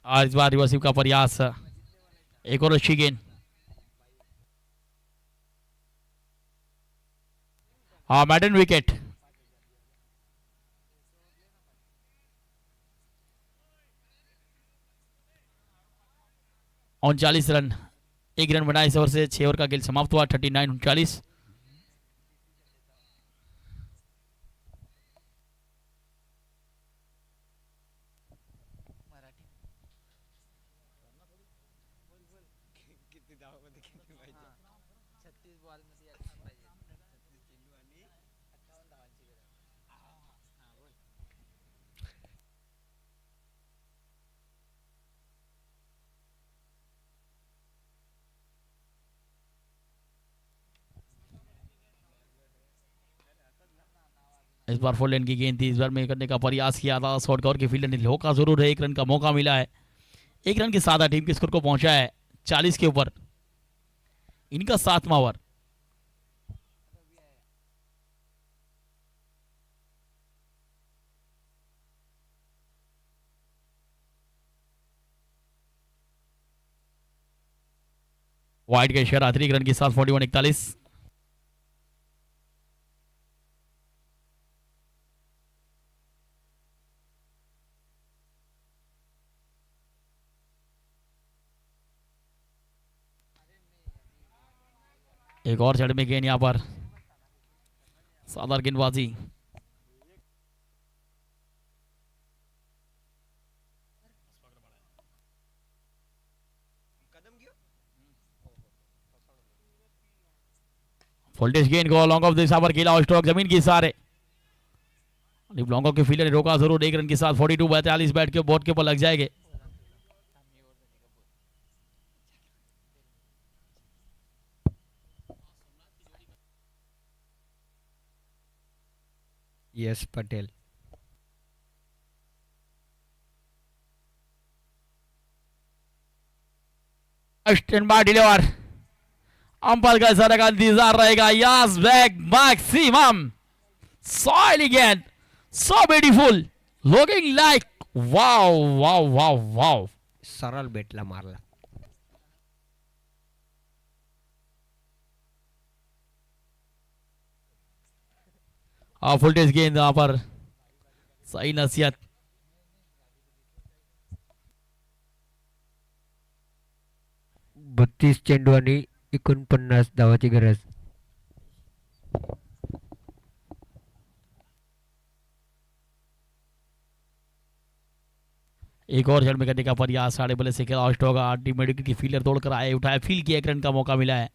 और इस बार रिवर्सिव का प्रयास, एक और अच्छी गेंद। मैडन विकेट। 39 रन, 1 रन बना इस ओवर से। 6 ओवर का खेल समाप्त हुआ। 39-39। इस बार फुल लेन की गेंद थी, इस बार में करने का प्रयास किया था शॉर्ट कवर के फील्डर ने। धोखा जरूर है, 1 रन का मौका मिला है। 1 रन के साथ टीम के स्कोर को पहुंचा है 40 के ऊपर। इनका 7वां ओवर। वाइड का इशारा 3 रन के साथ 41-41। एक और जड़ में गेंद यहाँ पर, शानदार गेंदबाजी। वोल्टेज गेंद को लॉन्ग ऑफ दिशा पर खेला और स्ट्रोक जमीन के सहारे। लॉन्ग ऑफ के फील्डर ने रोका जरूर। 1 रन के साथ 42-42 बैट के बोर्ड के ऊपर लग जाएंगे। यस पटेल। डिलीवर, अंपायर का इशारा का इंतजार रहेगा। यस बैक मैक्सिमम सॉइल गेंद, so beautiful, looking like wow wow wow wow. सरळ बेटला मारला। फुलटेज गेंद यहाँ पर, सही नसीहत। बत्तीस चेंडू आणि 49 धावाची गरज। एक और जड़ में करने का प्रयास। 6.5 बल्ले से खेला आउट होगा। टीम मेडिकल की फील्डर दौड़कर आए, उठाया, फील किया, 1 रन का मौका मिला है।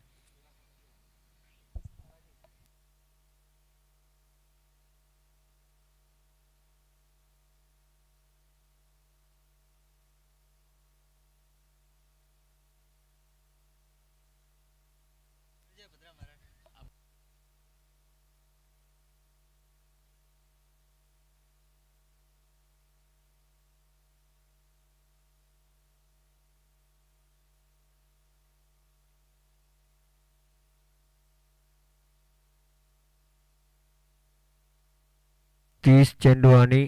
तीस चेंडू आणि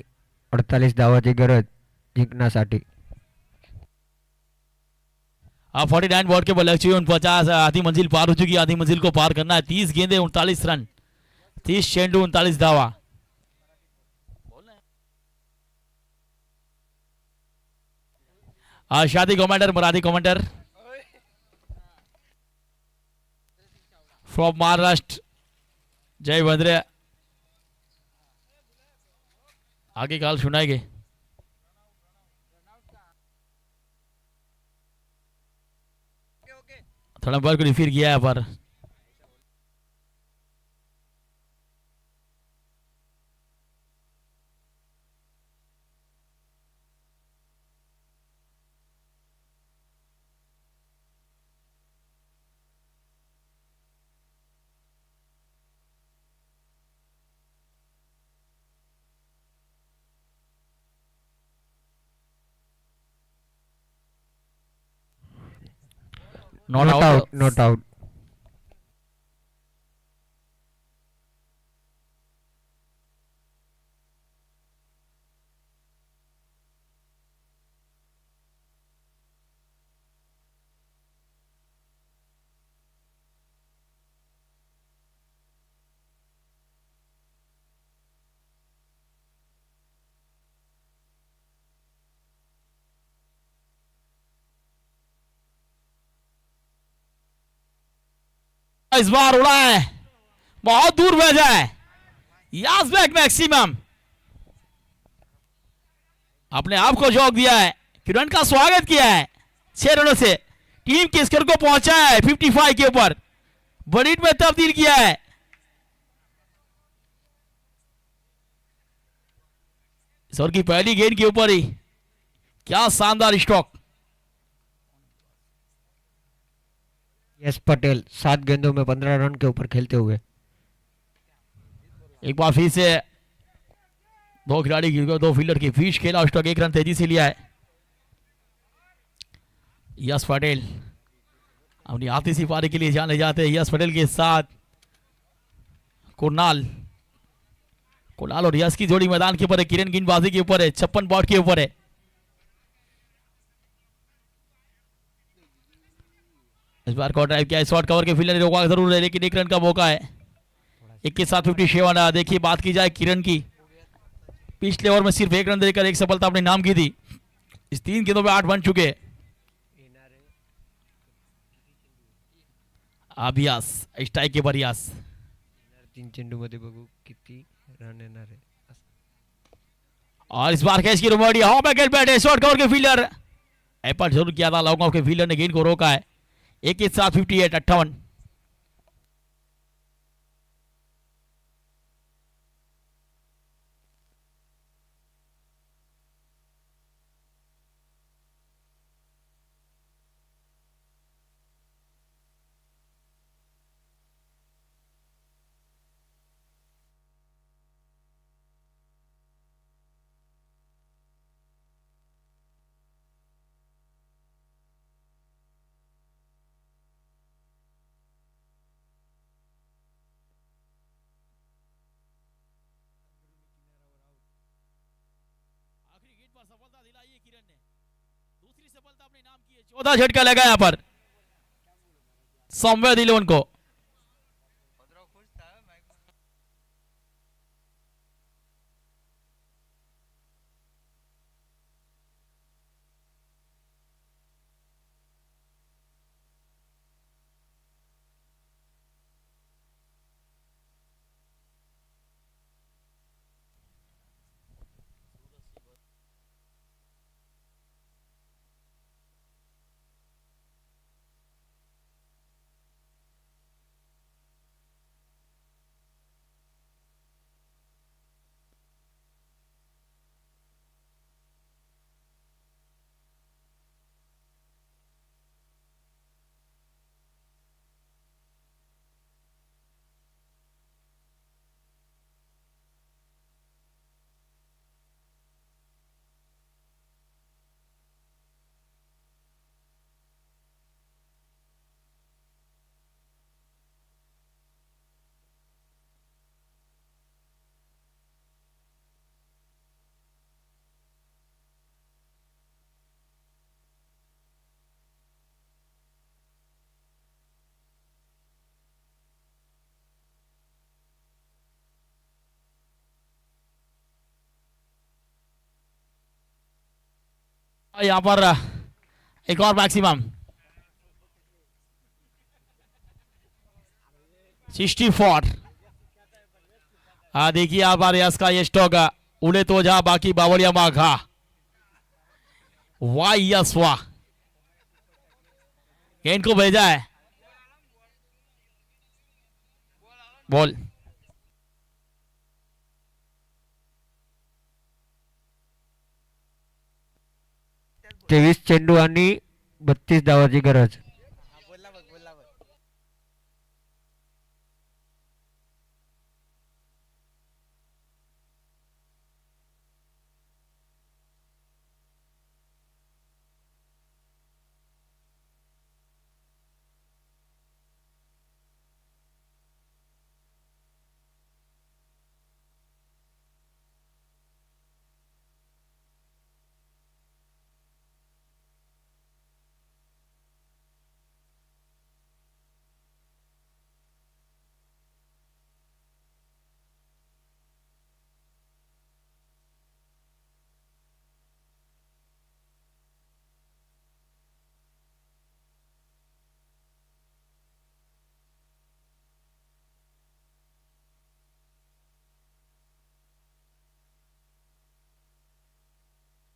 48 धावाची गरज जिंकण्यासाठी। 49 बॉल के बल 49, आधी मंजिल पार हो चुकी। आधी मंजिल को पार करना है। 30 गेंदे 39 रन, 30 चेंडू 39 धावा। शादी commander Marathi commander from Maharashtra जय वंद्रे आगे काल सुनाएंगे। थोड़ा बॉल को रिफीर किया है पर not not out. Out, not out. इस बार उड़ा है, बहुत दूर भेजा है। यास बैक मैक्सिमम अपने आप को जोक दिया है, किरण का स्वागत किया है 6 रनों से। टीम के स्कोर को पहुंचा है 55 के ऊपर, बड़ी में तब्दील किया है। इस ओवर की पहली गेंद के ऊपर ही क्या शानदार स्ट्रोक। यस पटेल 7 गेंदों में 15 रन के ऊपर खेलते हुए। एक बार फिर से दो खिलाड़ी गिर गए, दो फील्डर की बीच खेला, स्ट्रोक 1 रन तेजी से लिया है यश पटेल। अपनी आती सी पारी के लिए जाने जाते हैं यश पटेल के साथ कुणाल। कुणाल और यश की जोड़ी मैदान के ऊपर है, किरण गेंदबाजी के ऊपर है, 56 बॉट के ऊपर है। इस बार को ड्राइव किया, शॉर्ट कवर के फील्डर ने रोका जरूर है, लेकिन 1 रन का मौका है। 1 के साथ 57। देखिए बात की जाए किरण की, पिछले ओवर में सिर्फ 1 रन देकर एक सफलता अपने नाम की थी। इस 3 गेंदों में 8 बन चुके। अभ्यास स्ट्राइक के प्रयास 3 चेंडूमध्ये बघू किती रन येणार आहे। और इस बार कैच की रुमड़ी हॉ बैक बैट शॉर्ट कवर के फील्डर एपल जरूर किया था, लॉन्ग ऑफ के फील्डर ने गेंद को रोका है। 1 के साथ 58। सफलता दिलाई है किरण ने, दूसरी सफलता अपने नाम की है। 14 झटका लगा यहाँ पर सौम्य दिलोन को। यहाँ पर एक और मैक्सिमम 64। देखिए आप यस का ये स्टॉक उड़े तो जा बाकी बावड़िया माघा वाह यस वाह गेंद को भेजा है बॉल 23 चेंडू आणि 32 धावाची गरज.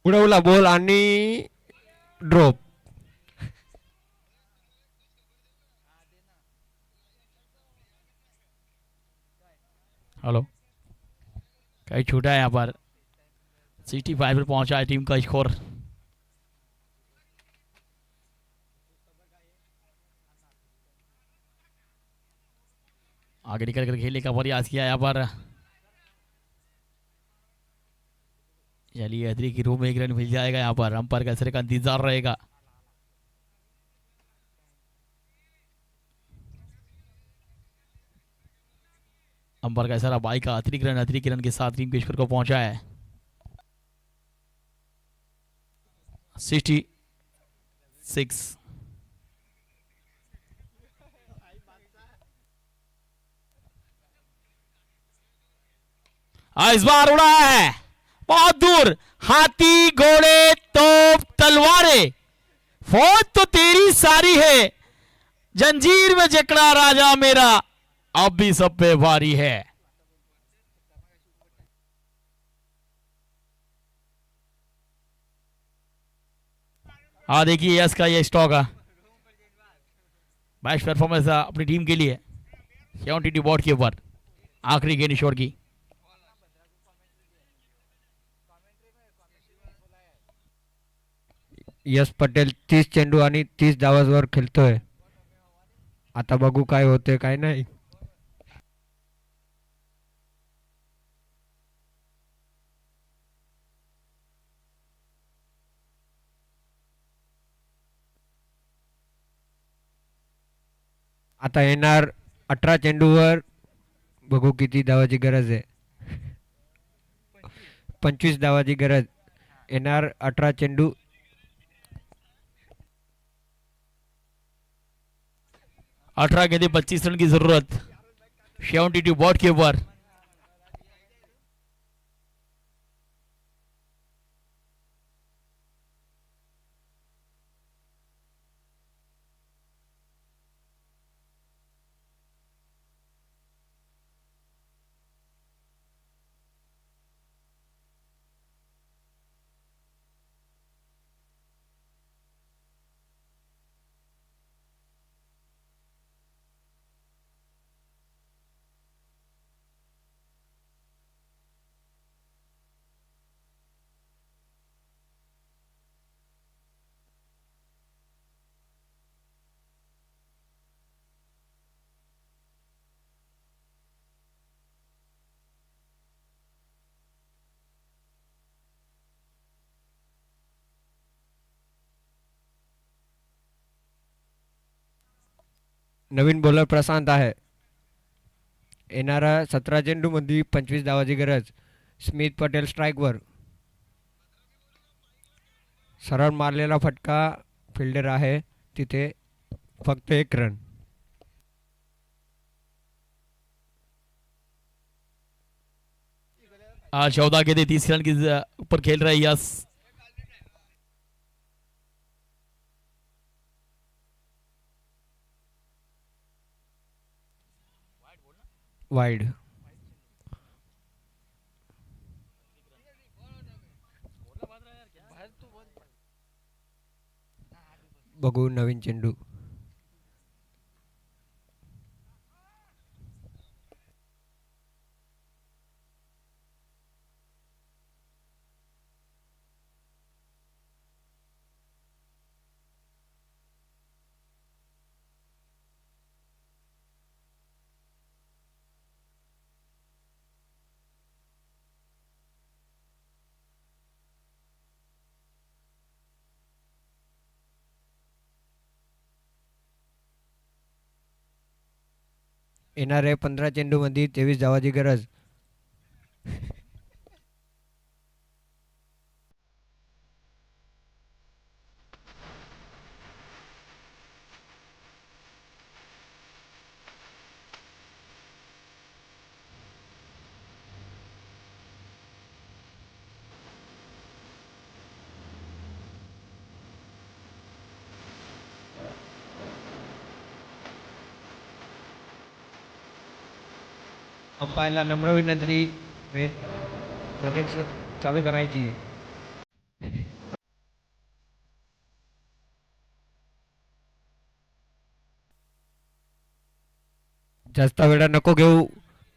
उडवला बॉल आणि ड्रॉप. हेलो कहीं छूटा है यहाँ पर 65 पर पहुंचा है टीम का स्कोर. आगे निकल कर खेलने का प्रयास किया यहाँ पर. चलिए अदरी की रूम में एक रन मिल जाएगा यहाँ पर. अंपायर का असर का इंतजार रहेगा. अंपायर का इशारा बाई का अतिरिक्त रन के साथ टीम के स्कोर को पहुंचा है 66. इस बार उड़ा है बहुत दूर. हाथी घोड़े तोप तलवारें फौज तो तेरी सारी है जंजीर में जकड़ा राजा मेरा अब भी सब पे भारी है. देखिए यस का ये स्टॉक बेस्ट परफॉर्मेंस अपनी टीम के लिए 72 बॉट के ऊपर. आखिरी गेंद ईश्वर की. यश पटेल 30 चेंडू आणि 30 धावांवर खेळतोय. आता बघू काय होते काय नाही. आता येणार 18 चेंडूवर. बघू किती धावाची गरज आहे. 25 धावाची गरज. येणार 18 चेंडू. 18 गेंदे 25 रन की जरूरत 72 बॉट के ऊपर. नवीन बॉलर प्रशांत आहे. येणारा 17 चेंडू मध्ये 25 धावाची गरज. स्मिथ पटेल स्ट्राईकवर. सरळ मारलेला फटका फिल्डर आहे तिथे फक्त 1 रन. आज 14 गेंदे 30 रन के ऊपर खेल रहे यस. वाइड। बघू नवीन चेंडू। येणाऱ्या 15 चेंडू मध्ये 23 धावाची गरज। अंपायरला नम्र विनंती, लगेच चालू करायची। जास्त वेळ नको घेऊ।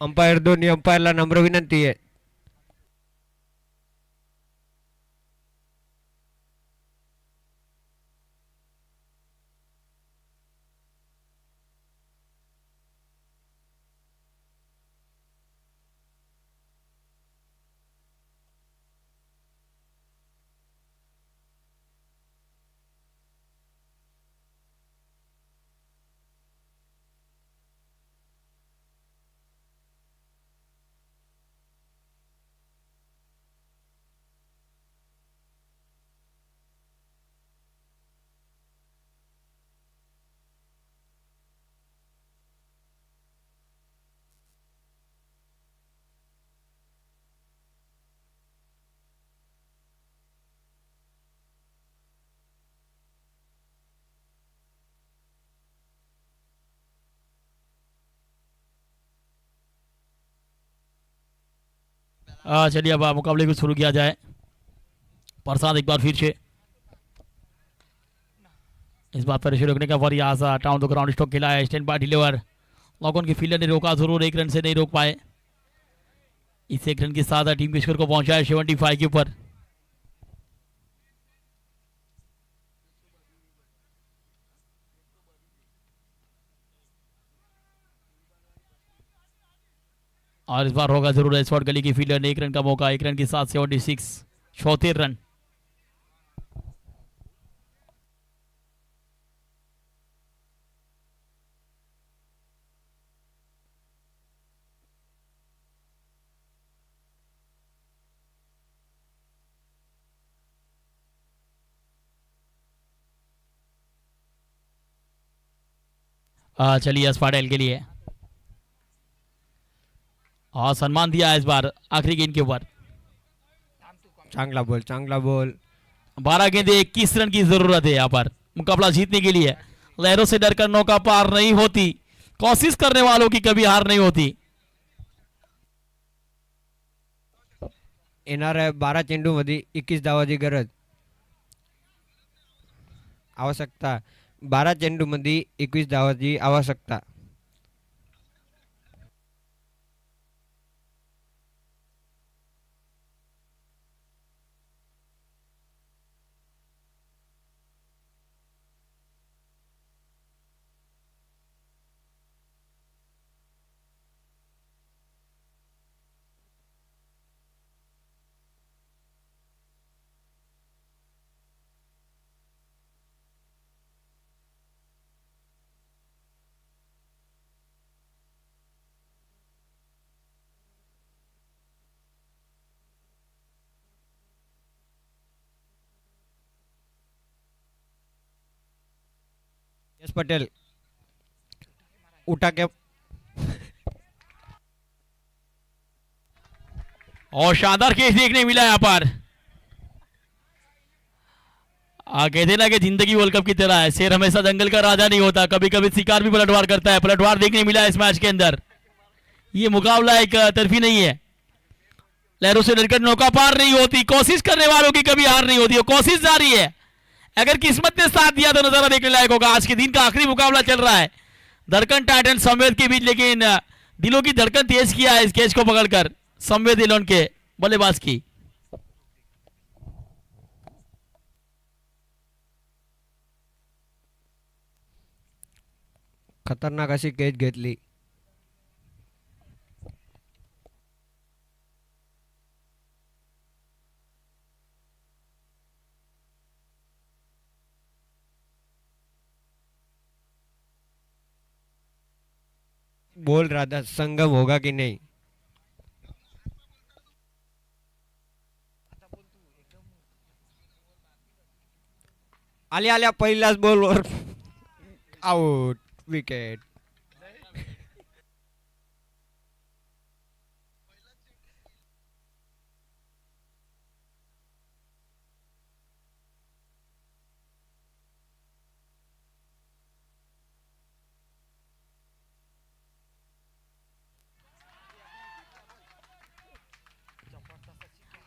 अंपायर दोन्ही अंपायरला नम्र विनंती आहे। चलिए अब मुकाबले को शुरू किया जाए। प्रसाद एक बार फिर से इस बात पर शुरू करने का प्रयास। टाउन द ग्राउंड स्ट्रोक खेला है, स्टैंड बाय डिलीवर। लॉकऑन की फील्डर ने रोका जरूर, एक रन से नहीं रोक पाए। इस एक रन के साथ टीम के स्कोर को पहुंचा है 75 के ऊपर। और इस बार होगा जरूर शॉर्ट गली की फील्डर ने एक रन का मौका, एक रन के साथ 76, 74 रन। चलिए यश पाटिल के लिए और सम्मान दिया है इस बार आखिरी गेंद के ऊपर। चांगला बॉल, चांगला बॉल। 12 गेंदे 21 रन की जरूरत है यहाँ पर मुकाबला जीतने के लिए। लहरों से डरकर नौका पार नहीं होती, कोशिश करने वालों की कभी हार नहीं होती। येणाऱ्या 12 चेंडू मध्ये 21 धावाची गरज। आवश्यकता 12 चेंडू मध्ये 21 धावाची आवश्यकता। यश पटेल उठा के और शानदार केस देखने मिला यहाँ पर। कहते ना कि जिंदगी वर्ल्ड कप की तरह है, शेर हमेशा जंगल का राजा नहीं होता, कभी कभी शिकार भी पलटवार करता है। पलटवार देखने मिला है इस मैच के अंदर। ये मुकाबला एक तरफी नहीं है। लहरों से डरकर नौका पार नहीं होती, कोशिश करने वालों की कभी हार नहीं होती, कोशिश जारी है। अगर किस्मत ने साथ दिया तो नजारा देखने लायक होगा। आज के दिन का आखिरी मुकाबला चल रहा है दरकन टाइटन संवेद के बीच, लेकिन दिलों की धड़कन तेज किया है इस कैच को पकड़कर संवेद इलोन के बल्लेबाज की। खतरनाक अशी कॅच घेतली. बोल रहा था संगम होगा कि नहीं. आल्या आल्या पहिल्याच बॉलवर आउट, विकेट.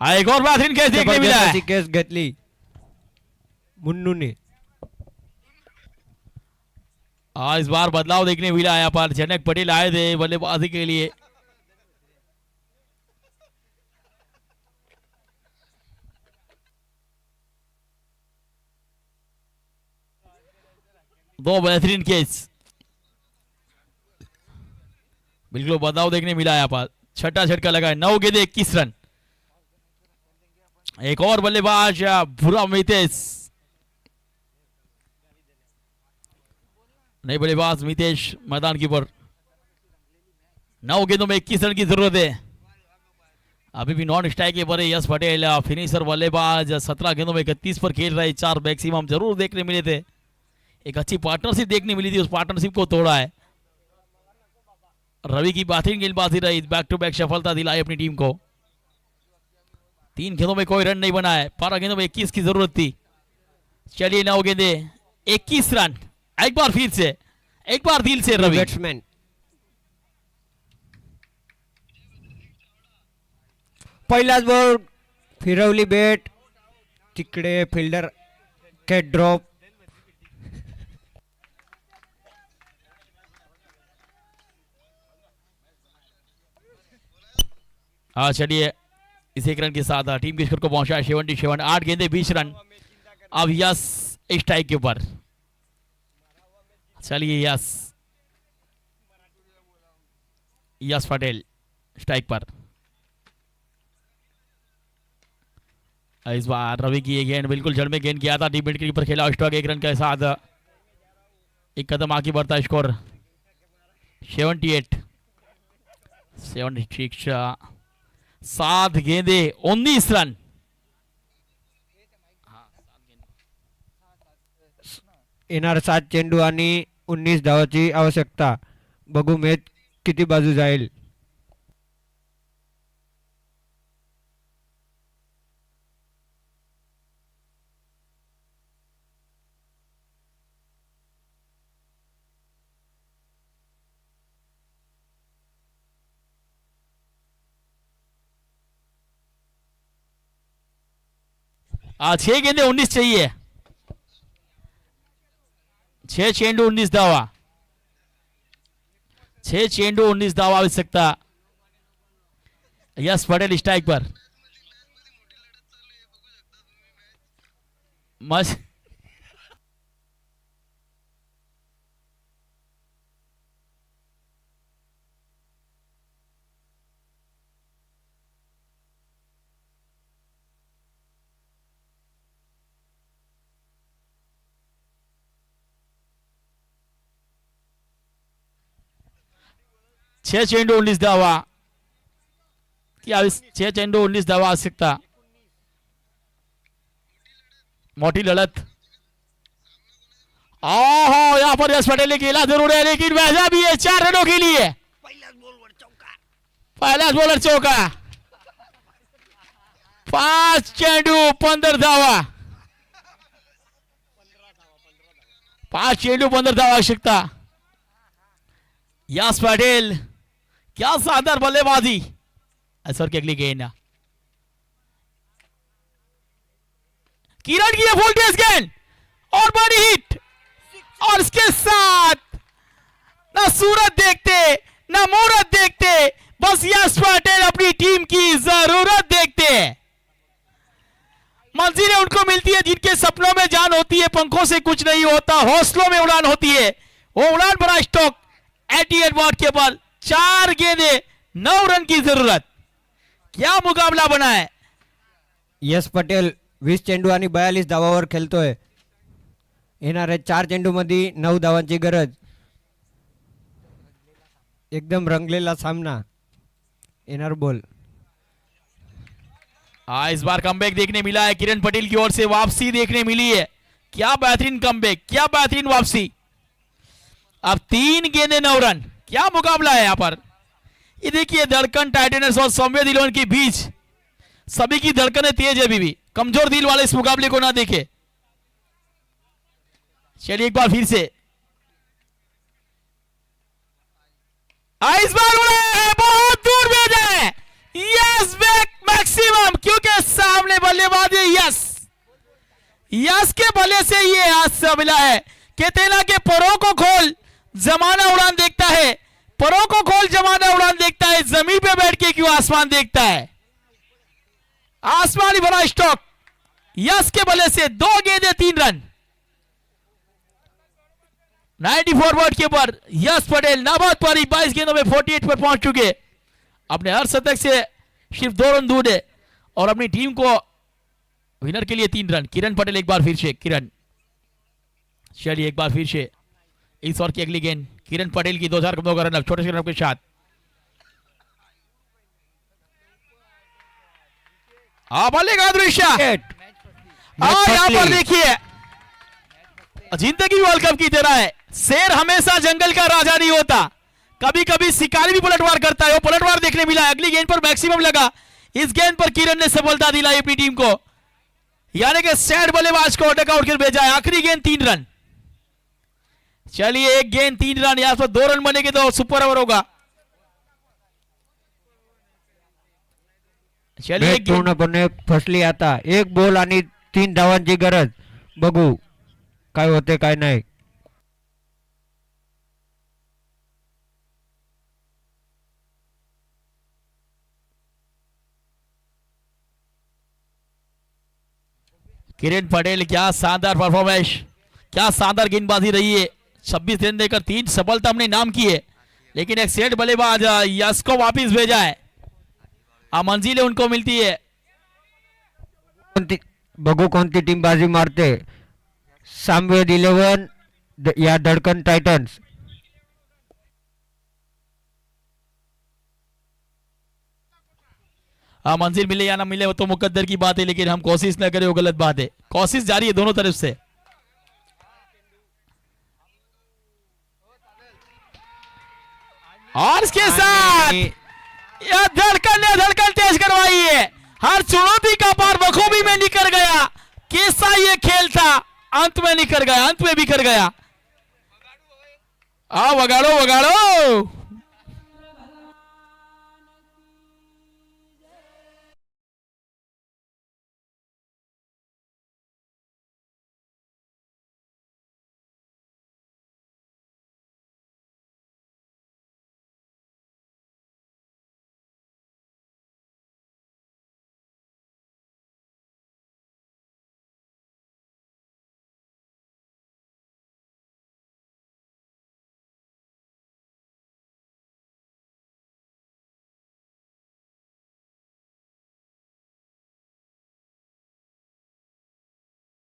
एक और बेहतरीन कैच देखने मिला है. कॅच घेतली मुन्नूने. इस बार बदलाव देखने मिला यहाँ पर. जनक पटेल आए थे बल्लेबाजी के लिए. दो बेहतरीन कैच, बिल्कुल बदलाव देखने मिला यहाँ पर. छठा झटका लगा है. 9 गेंदे 21 रन. एक और बल्लेबाज बुरा मितेश, नए बल्लेबाज मितेश मैदान की पर. 9 गेंदों में 21 रन की जरूरत है. अभी भी नॉन स्ट्राइक के पर यश पटेल फिनिशर बल्लेबाज. 17 गेंदों में 31 पर खेल रहे. 4 मैक्सिमम जरूर देखने मिले थे. एक अच्छी पार्टनरशिप देखने मिली थी, उस पार्टनरशिप को तोड़ा है. रवि की बेहतरीन गेंदबाजी रही, बैक टू बैक सफलता दिलाई अपनी टीम को. 3 गेंदों में कोई रन नहीं बना है. 12 गेंदों में 21 की जरूरत थी. चलिए 9 गेंदे 21 रन. एक बार फिर से, एक बार दिल से रवि. बॅट्समॅन पहिलाच बॉल फिरवली बॅट, तिकडे फिल्डर कॅच ड्रॉप. हाँ चलिए, इस 1 रन के साथ टीम के स्कोर को पहुंचा 77. 8 गेंदे 20 रन. अब यस स्ट्राइक के ऊपर. चलिए यस पटेल स्ट्राइक पर. इस बार रवि की ये गेंद बिल्कुल जड़ में गेंद किया था. टीम मिड के ऊपर खेला स्ट्रोक 1 रन के साथ. एक कदम आगे बढ़ता स्कोर 78. 7 गेंदे 19 रन. येणार 7 चेंडू आणि 19 धावाची आवश्यकता. बघू मॅच किती बाजू जाईल. आज 6 गेंदे 19 चाहिए. 6 चेंडू 19 धावा. 6 चेंडू 19 धावा आवश्यकता. यस पटेल स्ट्राइक पर. मस्त. छह चेंडू 19 धावा. 6 चेंडू 19 धावा आवश्यकता. मोटी लड़त. ओहो, यहां पर यश पटेल ने खेला जरूर है, लेकिन वैसा भी है 4 रनों के लिए. पहला बॉलर चौका. 5 चेंडू 15 धावा. 5 चेंडू 15 धावा आवश्यकता. यश पटेल क्या शानदार बल्लेबाजी। असर की अगली गेंद, किरण की ये वोल्टेज गेंद और बड़ी हिट, और इसके साथ ना सूरत देखते ना मुहूर्त देखते, बस यश पटेल अपनी टीम की जरूरत देखते हैं। मंजिलें उनको मिलती है जिनके सपनों में जान होती है, पंखों से कुछ नहीं होता, हौसलों में उड़ान होती है। वो उड़ान भरा स्टॉक 88 वॉट के बल, 4 गेंदे 9 रन की जरूरत। क्या मुकाबला बना है। यश पटेल 20 चेंडू आणि 42 धावावर खेळतोय. येणाऱ्या 4 चेंडू मध्ये 9 धावांची गरज. एकदम रंगलेला सामना. येणार बॉल. इस बार कमबैक देखने मिला है, किरण पटेल की ओर से वापसी देखने मिली है। क्या बेहतरीन कमबैक, क्या बेहतरीन वापसी। अब 3 गेंदे 9 रन, क्या मुकाबला है यहां पर। ये देखिए धड़कन टाइटनर्स और सौम्य दिलों के बीच, सभी की धड़कनें तेज है अभी भी। कमजोर दिल वाले इस मुकाबले को ना देखे। चलिए एक बार फिर से, इस बार उड़ा है, बहुत दूर भेजा है। यस बैक मैक्सिमम, क्योंकि सामने बल्लेबाजी यस के बल्ले से ये हादसा मिला है। केतेला के परों को खोल जमाना उड़ान देखता है, परों को खोल जमाना उड़ान देखता है, जमीन पे बैठ के क्यों आसमान देखता है। आसमानी भरा स्टॉक यस के बल्ले से 2 गेंदे 3 रन। 94 वॉट के ऊपर यश पटेल नाबाद पारी 22 गेंदों में 48 पर पहुंच चुके। अपने हर शतक से सिर्फ 2 रन दूर है और अपनी टीम को विनर के लिए 3 रन। किरण पटेल एक बार फिर से, किरण, चलिए एक बार फिर से इस ओवर की अगली गेंद किरण पटेल की 2002 का रन, छोटे से रन के साथ। बल्लेगा दृश्य, और यहां पर देखिए जिंदगी वर्ल्ड कप की तरह है, शेर हमेशा जंगल का राजा नहीं होता, कभी कभी शिकारी भी पलटवार करता है। वो पलटवार देखने मिला है। अगली गेंद पर मैक्सिमम लगा, इस गेंद पर किरण ने सफलता दिलाई अपनी टीम को, यानी कि सैड बल्लेबाज को डकआउट कर भेजा है। आखिरी गेंद 3 रन। चलिए एक गेंद 3 रन, यहां पर 2 रन बनेंगे तो सुपर ओवर होगा। चलिए पूर्णपणे फसली आता. 1 बॉल आणि 3 धावांची गरज. बघू काय होते काय नाही. किरण पटेल, क्या शानदार परफॉर्मेंस, क्या शानदार गेंदबाजी रही है। 26 रन देकर 3 सफलता हमने नाम की है, लेकिन एक सेट बल्लेबाज यश को वापिस भेजा है। मंजिलें उनको मिलती है। बघू कोणती टीम बाजी मारते. सामवेद 11 या धड़कन टाइटन्स. मंजिल मिले या ना मिले वो तो मुकद्दर की बात है, लेकिन हम कोशिश न करें वो गलत बात है। कोशिश जारी है दोनों तरफ से। और इसके साथ यह धड़कन ने धड़कन तेज करवाई है। हर चुनौती का पार बखूबी में निकल गया। कैसा ये खेल था, अंत में निकल गया, अंत में बिखर गया। वगाड़ो वगाड़ो।